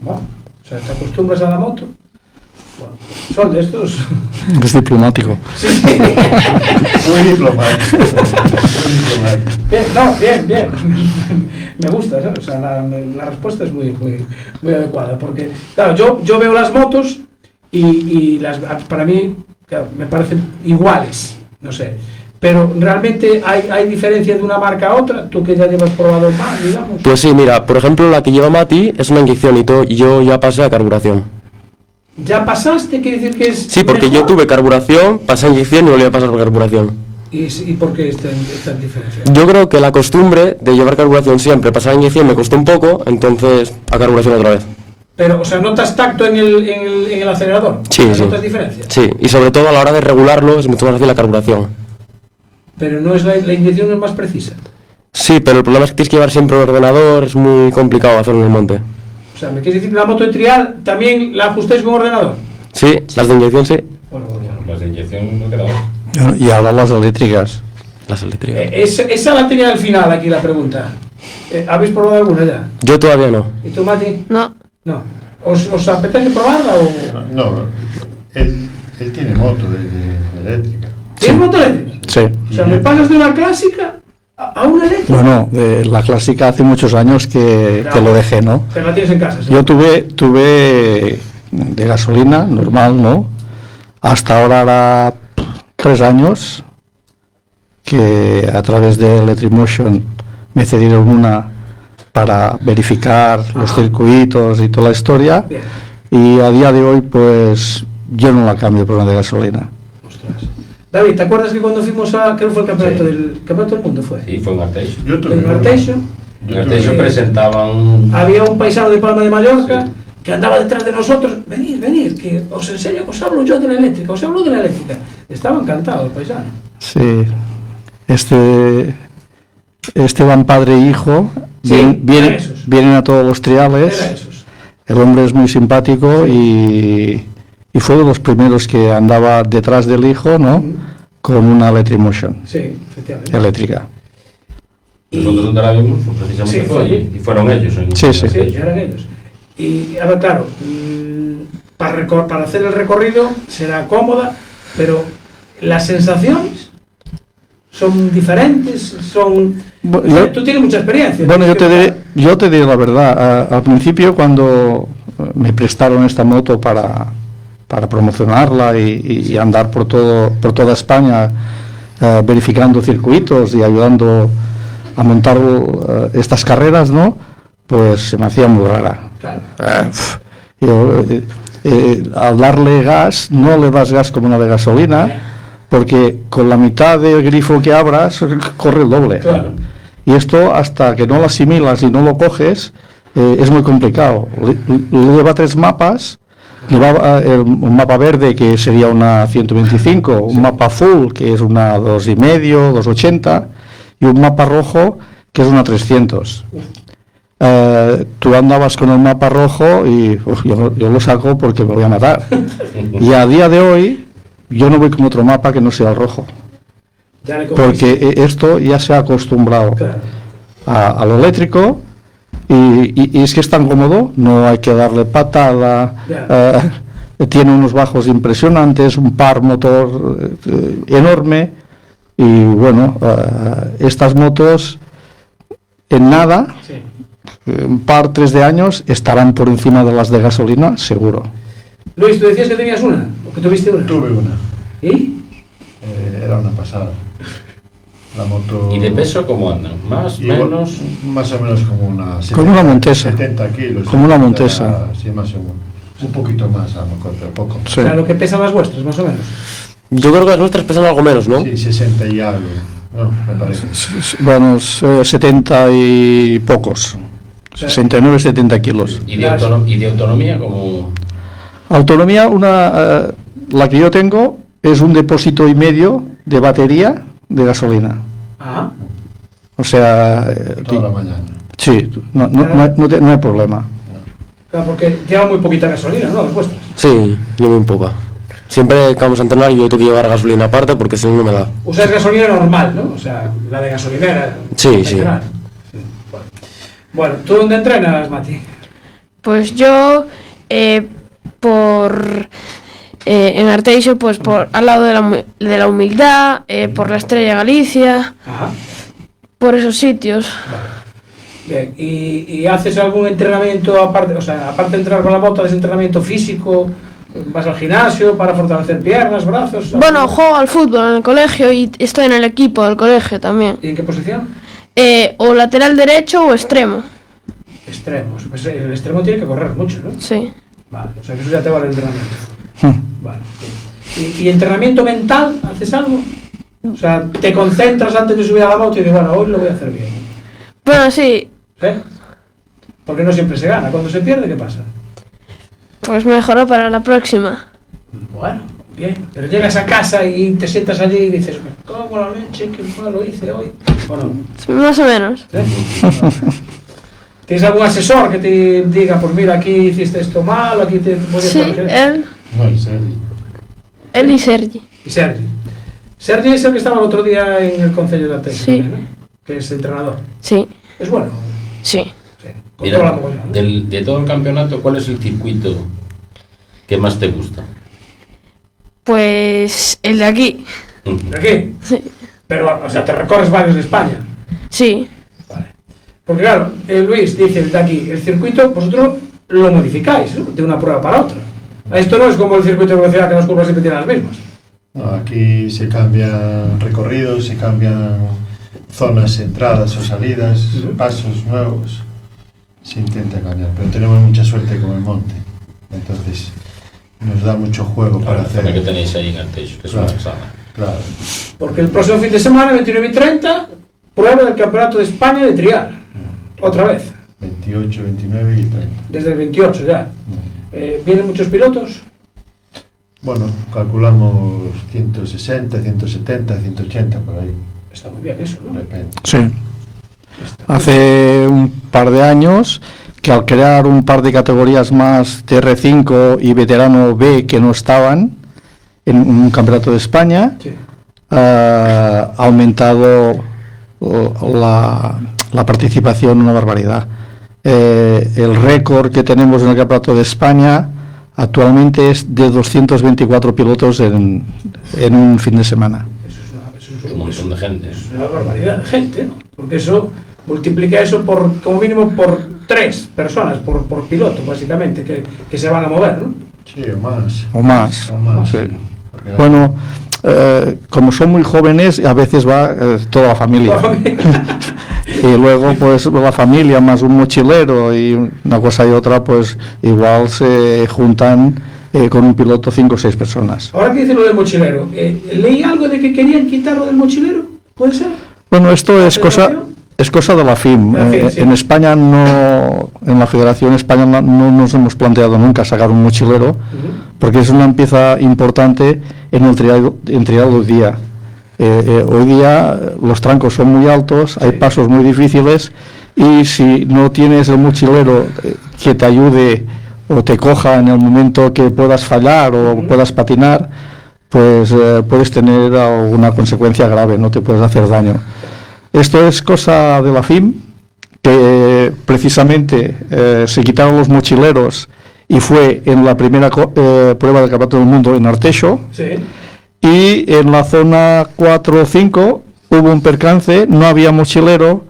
bueno, o sea, te acostumbras a la moto. Bueno, son de estos. Es diplomático. Sí. Muy diplomático. Bien. Me gusta, ¿sabes? O sea, la respuesta es muy adecuada, porque, claro, yo veo las motos y para mí, claro, me parecen iguales, no sé. Pero realmente hay diferencia de una marca a otra, tú que ya llevas probado más, digamos. Pues sí, mira, por ejemplo, la que lleva Mati es una inyección y yo ya pasé a carburación. ¿Ya pasaste? ¿Quiere decir que es Sí, porque yo mejor? tuve carburación, pasé a inyección y volví a pasar por carburación. ¿Y por qué esta diferencia? Yo creo que la costumbre de llevar carburación siempre, pasar a inyección me costó un poco, entonces a carburación otra vez. Pero, o sea, ¿notas tacto en el acelerador? Sí, sí. ¿Notas diferencia? Sí, y sobre todo a la hora de regularlo es mucho más fácil la carburación. Pero no es la inyección es más precisa. Sí, pero el problema es que tienes que llevar siempre el ordenador, es muy complicado hacerlo en el monte. O sea, ¿me quieres decir que la moto de trial también la ajustéis con ordenador? Sí, las de inyección sí. Las de inyección no quedaban. Y ahora las eléctricas. Las eléctricas. Esa la tenía al final aquí la pregunta. ¿Habéis probado alguna ya? Yo todavía no. ¿Y tú, Mati? No. No. ¿Os apetece probarla o...? No, él tiene moto de eléctrica. ¿Tienes moto eléctrica? Sí. O sea, ¿me pasas de una clásica a una eléctrica? Bueno, la clásica hace muchos años que lo dejé, ¿no? Pero la tienes en casa, ¿sí? Yo tuve de gasolina, normal, ¿no? Hasta ahora hará 3 años que a través de Electrimotion me cedieron una para verificar los circuitos y toda la historia. Bien. Y a día de hoy, pues, yo no la cambio por una de gasolina. Ostras. David, ¿te acuerdas que cuando fuimos creo que fue el campeonato del mundo fue? Sí, fue en Arteixo. Yo tuve En una. Arteixo En Arteixo presentaban... había un paisano de Palma de Mallorca que andaba detrás de nosotros. Venid, que os enseño, os hablo yo de la eléctrica, os hablo de la eléctrica. Estaba encantado el paisano. Sí. Van padre e hijo, Sí, era esos. vienen a todos los triales. Era esos. El hombre es muy simpático y fue de los primeros que andaba detrás del hijo, ¿no? Con una Electrimotion Sí, efectivamente. eléctrica. Nosotros donde la vimos, pues, precisamente Sí, fue allí. Y fueron ellos. Sí. Sí, eran ellos. Y ahora, claro, para hacer el recorrido será cómoda, pero las sensaciones son diferentes, son... Bueno, Tú tienes mucha experiencia. Bueno, tienes yo te diré la verdad. Al principio, cuando me prestaron esta moto para promocionarla y andar por toda España verificando circuitos y ayudando a montar estas carreras, ¿no? Pues se me hacía muy rara. Claro. Al darle gas, no le das gas como una de gasolina, porque con la mitad del grifo que abras, corre el doble. Claro. Y esto, hasta que no lo asimilas y no lo coges, es muy complicado. Le lleva 3 mapas. Lleva un mapa verde, que sería una 125, un mapa azul, que es una 2,5, 280, y un mapa rojo, que es una 300. Tú andabas con el mapa rojo y yo lo saco porque me voy a matar. Y a día de hoy, yo no voy con otro mapa que no sea el rojo. Ya le cogiste. Porque esto ya se ha acostumbrado Claro. a lo eléctrico y es que es tan cómodo, no hay que darle patada, tiene unos bajos impresionantes, un par motor enorme y bueno, estas motos en nada, Sí. un par, 3 de años, estarán por encima de las de gasolina, seguro. Luis, ¿tú decías que tenías una? ¿O que tuviste una? Tuve una. ¿Y? Era una pasada. La moto... ¿Y de peso cómo andan? ¿Más, Igual, menos? Más o menos como una... Como una Montesa. 70 kilos. Como una 70, Montesa. Sí, más o menos. Un poquito más, a lo mejor, pero poco. Sí. O sea, lo que pesan las vuestras, más o menos. Yo creo que las nuestras pesan algo menos, ¿no? Sí, 60 y algo. No, me parece. Bueno, 70 y pocos, 69, 70 kilos. ¿Y de autonomía como...? Autonomía, la que yo tengo es un depósito y medio de batería de gasolina. Ah. O sea, Toda la mañana. sí, no hay problema. Claro, porque lleva muy poquita gasolina, ¿no? Las vuestras. Sí, yo muy poca. Siempre que vamos a entrenar yo tengo que llevar gasolina aparte porque si no, no me da. Usas gasolina normal, ¿no? O sea, la de gasolinera. Sí, sí. Bueno, ¿tú dónde entrenas, Mati? Pues yo, en Arteixo, pues al lado de la Humildad, por la Estrella Galicia, Ajá. por esos sitios. Bien, ¿y haces algún entrenamiento aparte, o sea, aparte de entrenar con la moto, haces entrenamiento físico? ¿Vas al gimnasio para fortalecer piernas, brazos? Bueno, juego al fútbol en el colegio y estoy en el equipo del colegio también. ¿Y en qué posición? O lateral derecho o extremo. Extremos. Pues el extremo tiene que correr mucho, ¿no? Sí. Vale, o sea que eso ya te va el entrenamiento. Vale. ¿Y entrenamiento mental? ¿Haces algo? O sea, ¿te concentras antes de subir a la moto y dices, bueno, hoy lo voy a hacer bien? Bueno, sí. ¿Eh? Porque no siempre se gana. Cuando se pierde, ¿qué pasa? Pues mejoró para la próxima. Bueno, bien. Pero llegas a casa y te sientas allí y dices, ¿cómo la leche? ¿Qué mal lo hice hoy? Bueno, Más o menos. ¿eh? ¿Tienes algún asesor que te diga, pues mira, aquí hiciste esto mal, aquí te voy a Sí, corregir? él. No, y Sergi. Él y Sergi. Y Sergi. Sergi es el que estaba el otro día en el Concello de Arteixo, Sí. ¿no? Que es entrenador. Sí. Es bueno. Sí. Sí. Mira, Controla mogollón, ¿no? de todo el campeonato, ¿cuál es el circuito que más te gusta? Pues el de aquí. ¿De aquí? Sí. Pero, o sea, te recorres varios de España. Sí. Vale. Porque claro, Luis dice de aquí, el circuito vosotros lo modificáis, ¿no? De una prueba para otra. Esto no es como el circuito de velocidad que las curvas siempre tienen las mismas. No, aquí se cambian recorridos, se cambian zonas, entradas o salidas, pasos nuevos. Se intenta cambiar, pero tenemos mucha suerte con el monte. Entonces nos da mucho juego para La zona hacer. que tenéis ahí en Arteixo, que es Claro. una pasada. Claro. Porque el próximo fin de semana, 29 y 30, prueba del Campeonato de España de trial. Otra vez. 28, 29 y 30. Desde el 28 ya. ¿Vienen muchos pilotos? Bueno, calculamos 160, 170, 180 por ahí. Está muy bien eso, ¿no? Depende. Sí. Hace un par de años que al crear un par de categorías más, TR5 y veterano B, que no estaban en un campeonato de España, Sí. ha aumentado la participación una barbaridad. El récord que tenemos en el campeonato de España actualmente es de 224 pilotos en un fin de semana. Es un montón de gente. Es una barbaridad de gente, ¿no? Porque eso multiplica eso por, como mínimo, por 3 personas, por piloto, básicamente, que se van a mover, ¿no? Sí, o más. O más. O más. Sí. Porque Bueno, como son muy jóvenes, a veces va toda la familia. Y luego, pues, la familia más un mochilero y una cosa y otra, pues, igual se juntan con un piloto 5 o 6 personas. Ahora que dice lo del mochilero, ¿leí algo de que querían quitarlo del mochilero? ¿Puede ser? Bueno, esto es cosa de la FIM. La FIM, sí. En España no, en la Federación Española no nos hemos planteado nunca sacar un mochilero, porque es una pieza importante en el trial hoy día. Hoy día los trancos son muy altos, hay pasos muy difíciles, y si no tienes el mochilero que te ayude o te coja en el momento que puedas fallar o puedas patinar, pues puedes tener alguna consecuencia grave, no te puedes hacer daño. Esto es cosa de la FIM, que precisamente se quitaron los mochileros y fue en la primera prueba del Campeonato del Mundo en Arteixo. Sí. Y en la zona 4 o 5 hubo un percance, no había mochilero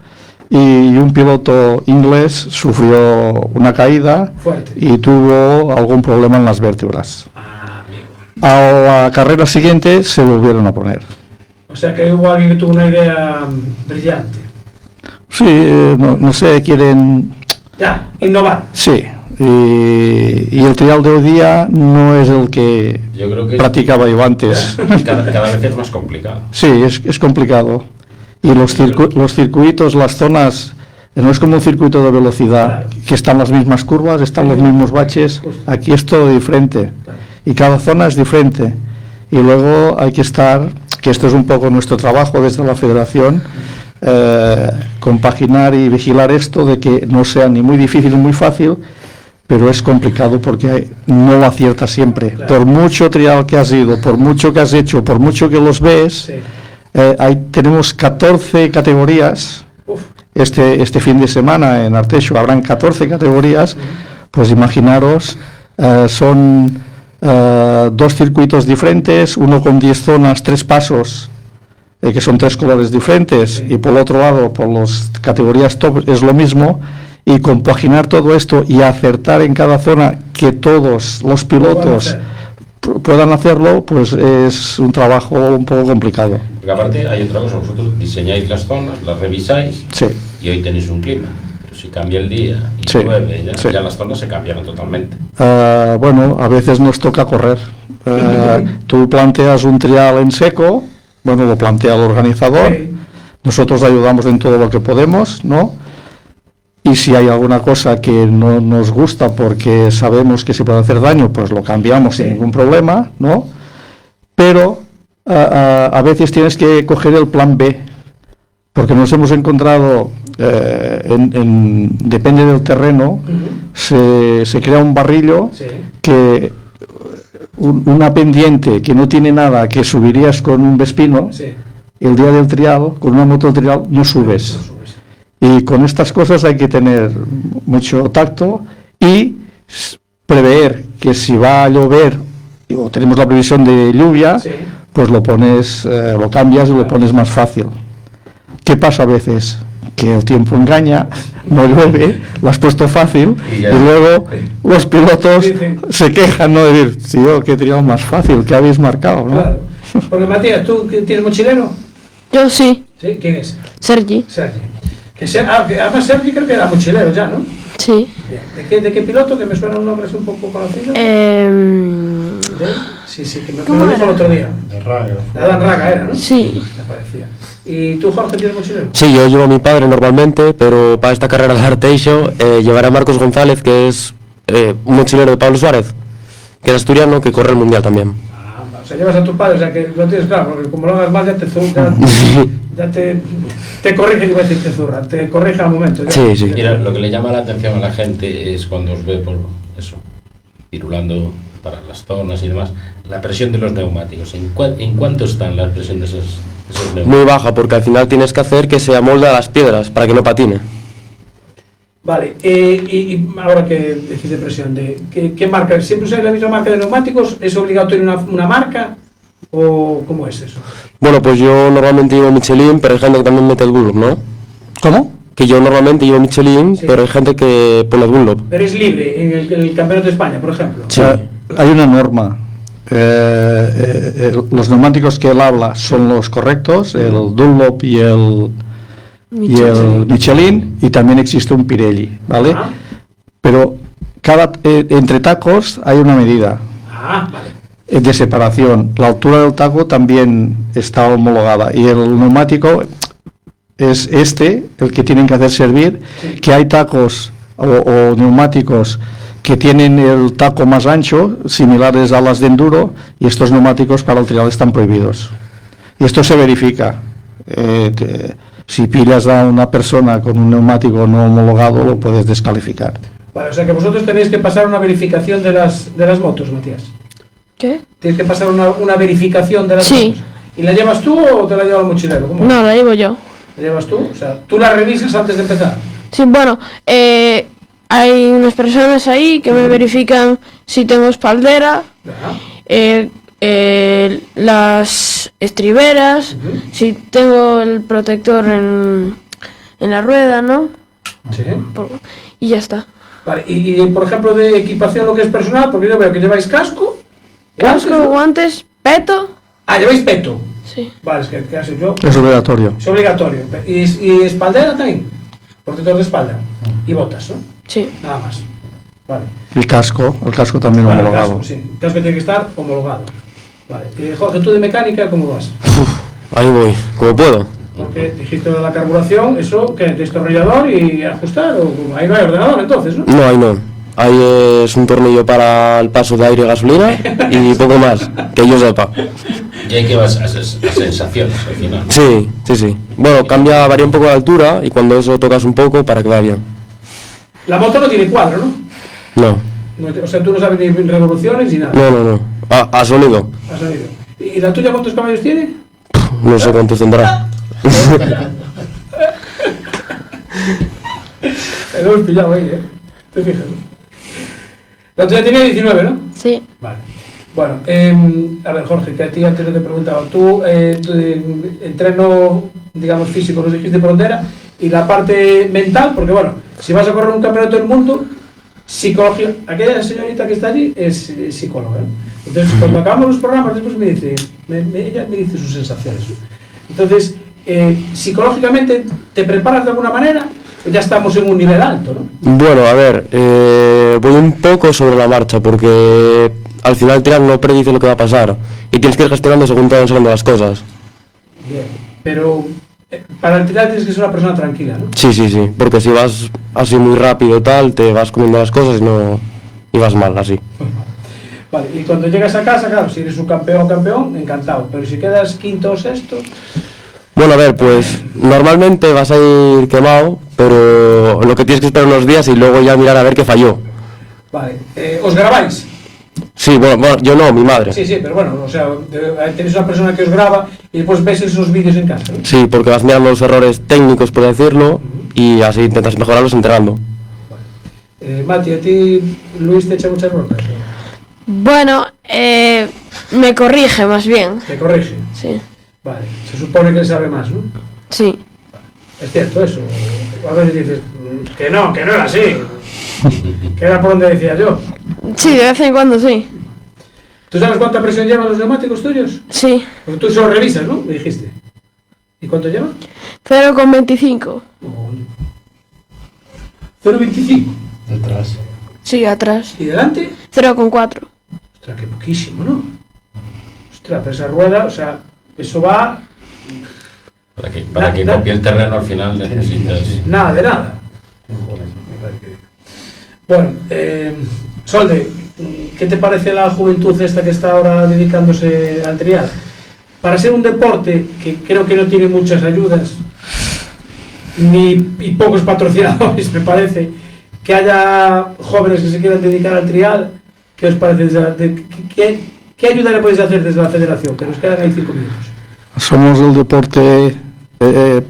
y un piloto inglés sufrió una caída Fuerte. y tuvo algún problema en las vértebras. A la carrera siguiente se volvieron a poner. O sea que hubo alguien que tuvo una idea brillante. Sí, no sé, quieren... Ya, innovar. Sí, y el trial de hoy día no es el que Yo creo que practicaba yo antes. cada vez es más complicado. Sí, es complicado. Y los circuitos, las zonas, no es como un circuito de velocidad, que están las mismas curvas, están los mismos baches. Aquí es todo diferente. Y cada zona es diferente. Y luego hay que estar, que esto es un poco nuestro trabajo desde la federación, compaginar y vigilar esto de que no sea ni muy difícil ni muy fácil, pero es complicado porque no lo aciertas siempre. Claro. Por mucho trial que has ido, por mucho que has hecho, por mucho que los ves, tenemos 14 categorías. Este fin de semana en Arteixo habrán 14 categorías, pues imaginaros, son 2 circuitos diferentes, uno con 10 zonas, 3 pasos, que son 3 colores diferentes, y por el otro lado, por las categorías top es lo mismo, y compaginar todo esto y acertar en cada zona que todos los pilotos puedan hacerlo, pues es un trabajo un poco complicado. Porque aparte hay otra cosa, vosotros diseñáis las zonas, las revisáis, y hoy tenéis un clima. Pero si cambia el día y llueve, ya las zonas se cambiaron totalmente. Bueno, a veces nos toca correr. Tú planteas un trial en seco, bueno, lo plantea el organizador, nosotros ayudamos en todo lo que podemos, ¿no? Y si hay alguna cosa que no nos gusta porque sabemos que se puede hacer daño, pues lo cambiamos sin ningún problema, ¿no? Pero a veces tienes que coger el plan B, porque nos hemos encontrado, depende del terreno, se crea un barrillo que una pendiente que no tiene nada, que subirías con un Vespino, el día del trial, con una moto del trial, no subes. Y con estas cosas hay que tener mucho tacto y prever que si va a llover o tenemos la previsión de lluvia, pues lo pones, lo cambias y lo pones más fácil. ¿Qué pasa a veces? Que el tiempo engaña, no llueve, lo has puesto fácil y luego los pilotos se quejan, ¿no? De decir, tío, que trial más fácil, que habéis marcado, ¿no? Claro. Porque Matías, ¿tú tienes mochilero? Yo sí. ¿Sí? ¿Quién es? Sergi. Sergi. Además Sergi creo que era mochilero ya, ¿no? Sí. Bien. ¿De qué piloto? Que me suena un nombre así un poco conocido. Sí, que me lo dijo el otro día. De Raga. Adán Raga era, ¿no? Sí. Me parecía. ¿Y tú, Jorge, tienes mochilero? Sí, yo llevo a mi padre normalmente, pero para esta carrera de Arteixo llevaré a Marcos González, que es un mochilero de Pablo Suárez, que es asturiano, que corre el Mundial también. O sea, llevas a tu padre, o sea, que lo tienes claro, porque como lo hagas mal ya te zurra, ya te corrige, iba a decir te zurra, te corrige al momento. ¿ya? Sí. Mira, lo que le llama la atención a la gente es cuando os ve por eso, pirulando para las zonas y demás, la presión de los neumáticos. ¿En cuánto están la presión de esos neumáticos? Muy baja, porque al final tienes que hacer que se amolde a las piedras para que no patine. Vale, y ahora que decís de presión, ¿qué marca? ¿Siempre usáis la misma marca de neumáticos? ¿Es obligatorio una marca? ¿O cómo es eso? Bueno, pues yo normalmente llevo Michelin, pero hay gente que también mete el Dunlop, ¿no? ¿Cómo? Que yo normalmente llevo Michelin, pero hay gente que pone el Dunlop. Pero es libre en el Campeonato de España, por ejemplo. Sí. Hay una norma. Los neumáticos que él habla son los correctos, el Dunlop y el Michelin, y también existe un Pirelli, ¿vale? Pero entre tacos hay una medida de separación. La altura del taco también está homologada y el neumático es el que tienen que hacer servir, que hay tacos o neumáticos que tienen el taco más ancho, similares a las de enduro, y estos neumáticos para el trial están prohibidos. Y esto se verifica. Si pillas a una persona con un neumático no homologado, lo puedes descalificar. Vale, o sea que vosotros tenéis que pasar una verificación de las motos, Matías. ¿Qué? Tienes que pasar una verificación de las motos. ¿Y la llevas tú o te la lleva el mochilero? ¿Cómo? No, la llevo yo. ¿La llevas tú? O sea, ¿tú la revisas antes de empezar? Sí, bueno, hay unas personas ahí que me verifican si tengo espaldera, las estriberas, si tengo el protector en la rueda, ¿no? Sí. Y ya está. Vale, y por ejemplo de equipación, lo que es personal, porque yo veo que lleváis casco. Casco, guantes, peto. Ah, lleváis peto. Sí. Vale, es que casi yo. Es obligatorio. Es obligatorio. ¿Y espaldera también? Protector de espalda. Y botas, ¿no? Sí. Nada más. Vale. El casco también homologado. El casco, sí. El casco tiene que estar homologado. Vale. Jorge, ¿tú de mecánica cómo vas? Ahí voy, como puedo. Porque dijiste de la carburación, eso, ¿qué? ¿Destornillador y ajustar? ¿O ahí no hay ordenador entonces, no? No, ahí no. Ahí es un tornillo para el paso de aire y gasolina y poco más, que yo sepa. Y hay que vas a sensaciones al final. Sí. Bueno, varía un poco la altura y cuando eso tocas un poco para que vaya bien. La moto no tiene cuadro, ¿no? No. O sea, tú no sabes ni revoluciones ni nada. No. A sonido. Has sabido. ¿Y la tuya cuántos caballos tiene? No sé cuántos tendrá. Lo hemos pillado ahí, Te fijas, ¿no? La tuya tenía 19, ¿no? Sí. Vale. Bueno, a ver, Jorge, que a ti antes no te he preguntado. Tú, entreno, digamos, físico, nos dijiste por dónde era, y la parte mental, porque bueno, si vas a correr un campeonato del mundo, psicología. Aquella señorita que está allí es psicóloga, ¿no? Entonces, cuando acabamos los programas, después me dice, ella me dice sus sensaciones. Entonces, psicológicamente, ¿te preparas de alguna manera? Ya estamos en un nivel alto, ¿no? Bueno, a ver, voy un poco sobre la marcha porque al final el trial no predice lo que va a pasar y tienes que ir gestionando según te van saliendo las cosas. Bien, pero para el trial tienes que ser una persona tranquila, ¿no? Sí, porque si vas así muy rápido tal, te vas comiendo las cosas y vas mal así. Vale, y cuando llegas a casa, claro, si eres un campeón, encantado, pero si quedas quinto o sexto... Bueno, a ver, pues normalmente vas a ir quemado, pero lo que tienes que esperar unos días y luego ya mirar a ver qué falló. Vale, ¿os grabáis? Sí, bueno, yo no, mi madre. Sí, pero bueno, o sea, tenéis una persona que os graba y después ves esos vídeos en casa, ¿no? Sí, porque vas mirando los errores técnicos, por decirlo, y así intentas mejorarlos entrenando. Mati, ¿a ti Luis te echa muchas broncas? Bueno, me corrige más bien. ¿Te corrige? Sí. Vale, se supone que él sabe más, ¿no? Sí. Es cierto eso. A veces dices que no era así. Que era por donde decía yo. Sí, de vez en cuando sí. ¿Tú sabes cuánta presión llevan los neumáticos tuyos? Sí. Porque tú solo revisas, ¿no? Me dijiste. ¿Y cuánto lleva? 0,25. 0,25. Detrás. Sí, atrás. ¿Y delante? 0,4. Ostras, qué poquísimo, ¿no? Ostras, pero esa rueda, o sea, eso va... Para que copie el terreno al final necesitas... Nada de nada. Bueno, Solde, ¿qué te parece la juventud esta que está ahora dedicándose al trial? Para ser un deporte que creo que no tiene muchas ayudas y pocos patrocinadores, me parece, que haya jóvenes que se quieran dedicar al trial, ¿qué os parece? ¿Qué ayuda le podéis hacer desde la federación? Que nos quedan ahí 5 minutos. Somos el deporte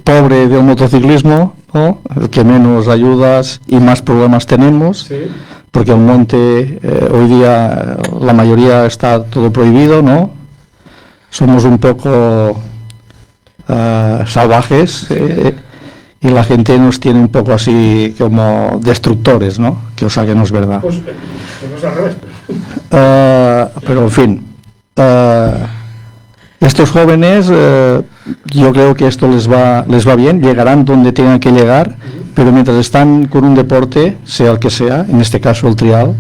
pobre del motociclismo, ¿no? El que menos ayudas y más problemas tenemos, Sí. porque el monte hoy día la mayoría está todo prohibido, ¿no? Somos un poco salvajes y la gente nos tiene un poco así como destructores, ¿no? Que o sea que no es verdad. Pues es al revés. Pero en fin, estos jóvenes, yo creo que esto les va bien, llegarán donde tengan que llegar, pero mientras están con un deporte, sea el que sea, en este caso el trial,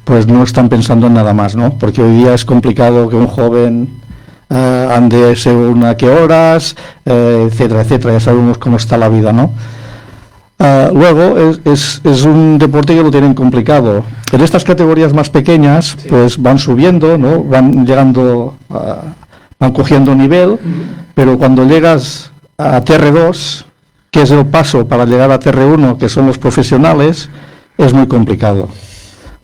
pues no están pensando en nada más, ¿no? Porque hoy día es complicado que un joven ande según a qué horas, etcétera, etcétera. Ya sabemos cómo está la vida, ¿no? Luego es un deporte que lo tienen complicado. En estas categorías más pequeñas, pues van subiendo, ¿no? Van llegando, van cogiendo nivel, pero cuando llegas a TR2, que es el paso para llegar a TR1, que son los profesionales, es muy complicado.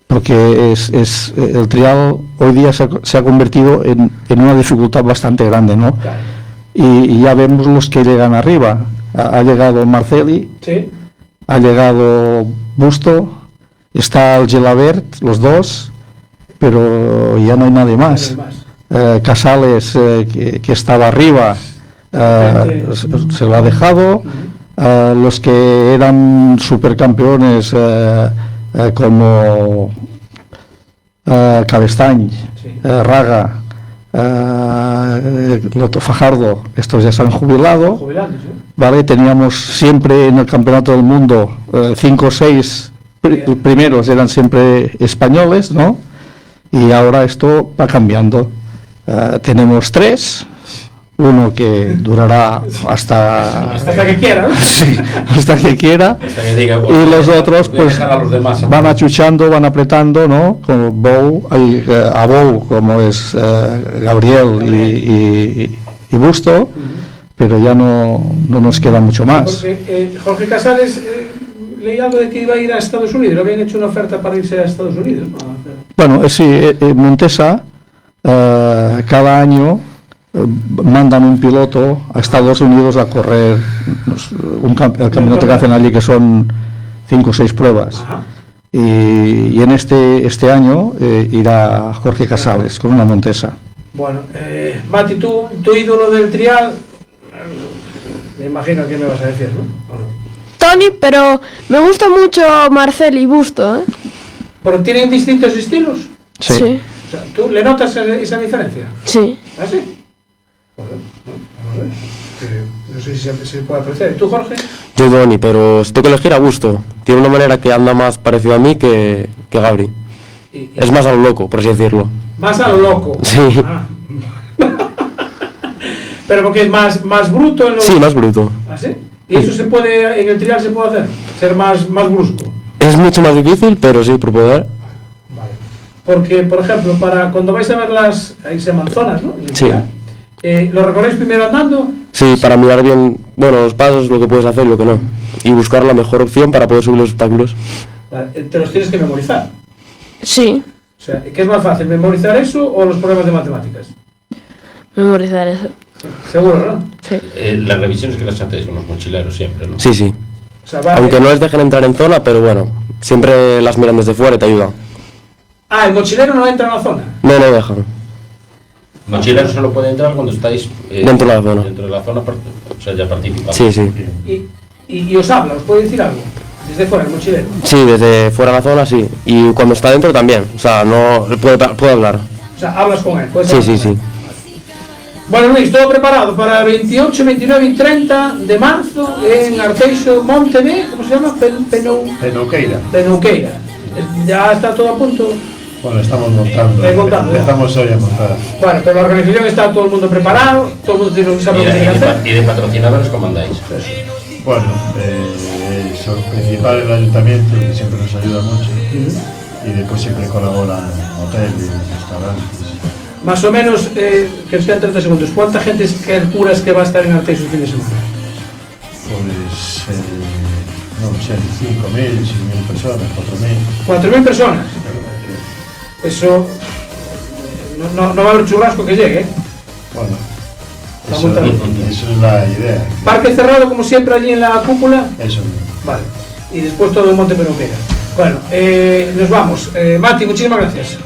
Porque el trial hoy día se ha convertido en una dificultad bastante grande, ¿no? Y ya vemos los que llegan arriba. Ha llegado Marcelli, Sí. ha llegado Busto, está el Gelabert, los dos, pero ya no hay nadie más. Casales, que estaba arriba, se lo ha dejado. Los que eran supercampeones, como Cabestany, Raga, Loto Fajardo, estos ya se han jubilado. Vale, teníamos siempre en el campeonato del mundo 5 o 6 primeros eran siempre españoles, ¿no? Y ahora esto va cambiando. Tenemos 3, uno que durará hasta que quiera, ¿no? Sí, hasta que quiera. Hasta que diga, Y los otros voy a pues dejar a los demás. van achuchando, van apretando, ¿no? Como a Bou, como es Gabriel y Busto, pero ya no nos queda mucho más. Porque Jorge Casales leí algo de que iba a ir a Estados Unidos, habían hecho una oferta para irse a Estados Unidos, ¿no? Bueno, sí, Montesa cada año mandan un piloto a Estados Unidos a correr el campeonato que hacen allí, que son 5 o 6 pruebas. Ajá. Y en este año irá Jorge Casales con una Montesa. Bueno, Mati, tu ídolo del trial, me imagino que me vas a decir, ¿no? ¿O no? Tony, pero me gusta mucho Marcel y Busto, ¿eh? ¿Pero tienen distintos estilos? Sí. Sí. O sea, ¿tú le notas esa diferencia? Sí. ¿Ah, sí? Joder, no, a ver. No sé si se puede apreciar. ¿Tú, Jorge? Yo Doni, pero si tengo que elegir a gusto. Tiene una manera que anda más parecido a mí que Gabri. Es más a lo loco, por así decirlo. Más a lo loco. Sí. Ah. Pero porque es más bruto en los... Sí, más bruto. ¿Ah, sí? ¿Y eso se puede, en el trial se puede hacer? Ser más brusco. Es mucho más difícil, pero sí, por poder. Vale. Porque, por ejemplo, para cuando vais a ver ahí se llaman zonas, ¿no? En el Sí. trial. ¿Lo recorréis primero andando? Sí, para mirar bien, bueno, los pasos, lo que puedes hacer y lo que no. Y buscar la mejor opción para poder subir los obstáculos. Vale, te los tienes que memorizar. Sí, O sea, ¿qué es más fácil, memorizar eso o los problemas de matemáticas? memorizar eso. Seguro, ¿no? Sí. Las revisiones que las hacéis con los mochileros siempre, ¿no? Sí, sí. O sea, vale. Aunque no les dejen entrar en zona, pero bueno, siempre las miran desde fuera y te ayudan. Ah, el mochilero no entra en la zona. No dejan. Mochilero solo puede entrar cuando estáis Dentro de la zona. Dentro de la zona, o sea, ya participando. Sí, sí. Y os habla, os puede decir algo. Desde fuera, el mochilero. Sí, desde fuera de la zona, sí. Y cuando está dentro también. O sea, no puede hablar. O sea, hablas con él. puedes Sí, hablar sí, con él. sí. Bueno, Luis, todo preparado para 28, 29 y 30 de marzo en Arteixo Montebé, ¿cómo se llama? Penouqueira. Penouqueira. Ya está todo a punto. Bueno, estamos montando. Empezamos hoy a montar. Bueno, pero la organización está todo el mundo preparado, todo el mundo tiene que saber lo que tiene que hacer. Y de patrocinadores, ¿cómo andáis? Bueno, el principal el ayuntamiento, que siempre nos ayuda mucho, y después siempre colaboran hoteles, restaurantes. Más o menos, que os quedan 30 segundos, ¿cuánta gente calculas que va a estar en Arteixo el fin de semana? Pues, no sé, 5.000, 6.000 personas, 4.000. 4.000 personas. Eso no va a haber churrasco que llegue, ¿eh? Bueno, Está eso, muy tarde. eso es la idea. Parque cerrado como siempre allí en la cúpula. Eso mismo. Vale. Y después todo el monte Penouqueira. Bueno, nos vamos. Mati, muchísimas gracias.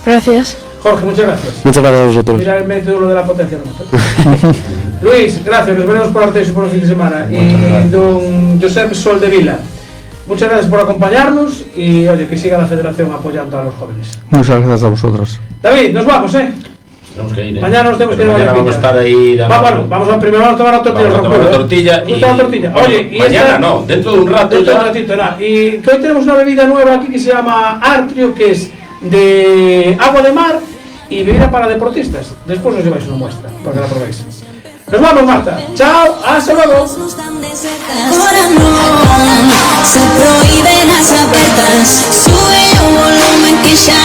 Gracias. Jorge, muchas gracias. Muchas gracias a vosotros. Mira el método de la potencia remoto. Luis, gracias. Nos veremos por Arteixo por el fin de semana. Y don Josep Soldevila, muchas gracias por acompañarnos y oye, que siga la federación apoyando a los jóvenes. Muchas gracias a vosotros. David, nos vamos, Tenemos que ir, Mañana nos tenemos que ir a Mañana vamos a estar ahí dando... Vamos a primero a tomar la tortilla. Vamos a tomar la tortilla Vamos a tomar la tortilla. Bueno, Oye, y mañana esta- no, dentro de un rato Dentro de ya. un ratito, nada. Y que hoy tenemos una bebida nueva aquí que se llama Artrio, que es de agua de mar y bebida para deportistas. Después os lleváis una muestra para que la probéis. Nos vamos, Marta. Chao, hasta luego. Ahora no, se prohíben las apertas. Sube el volumen que ya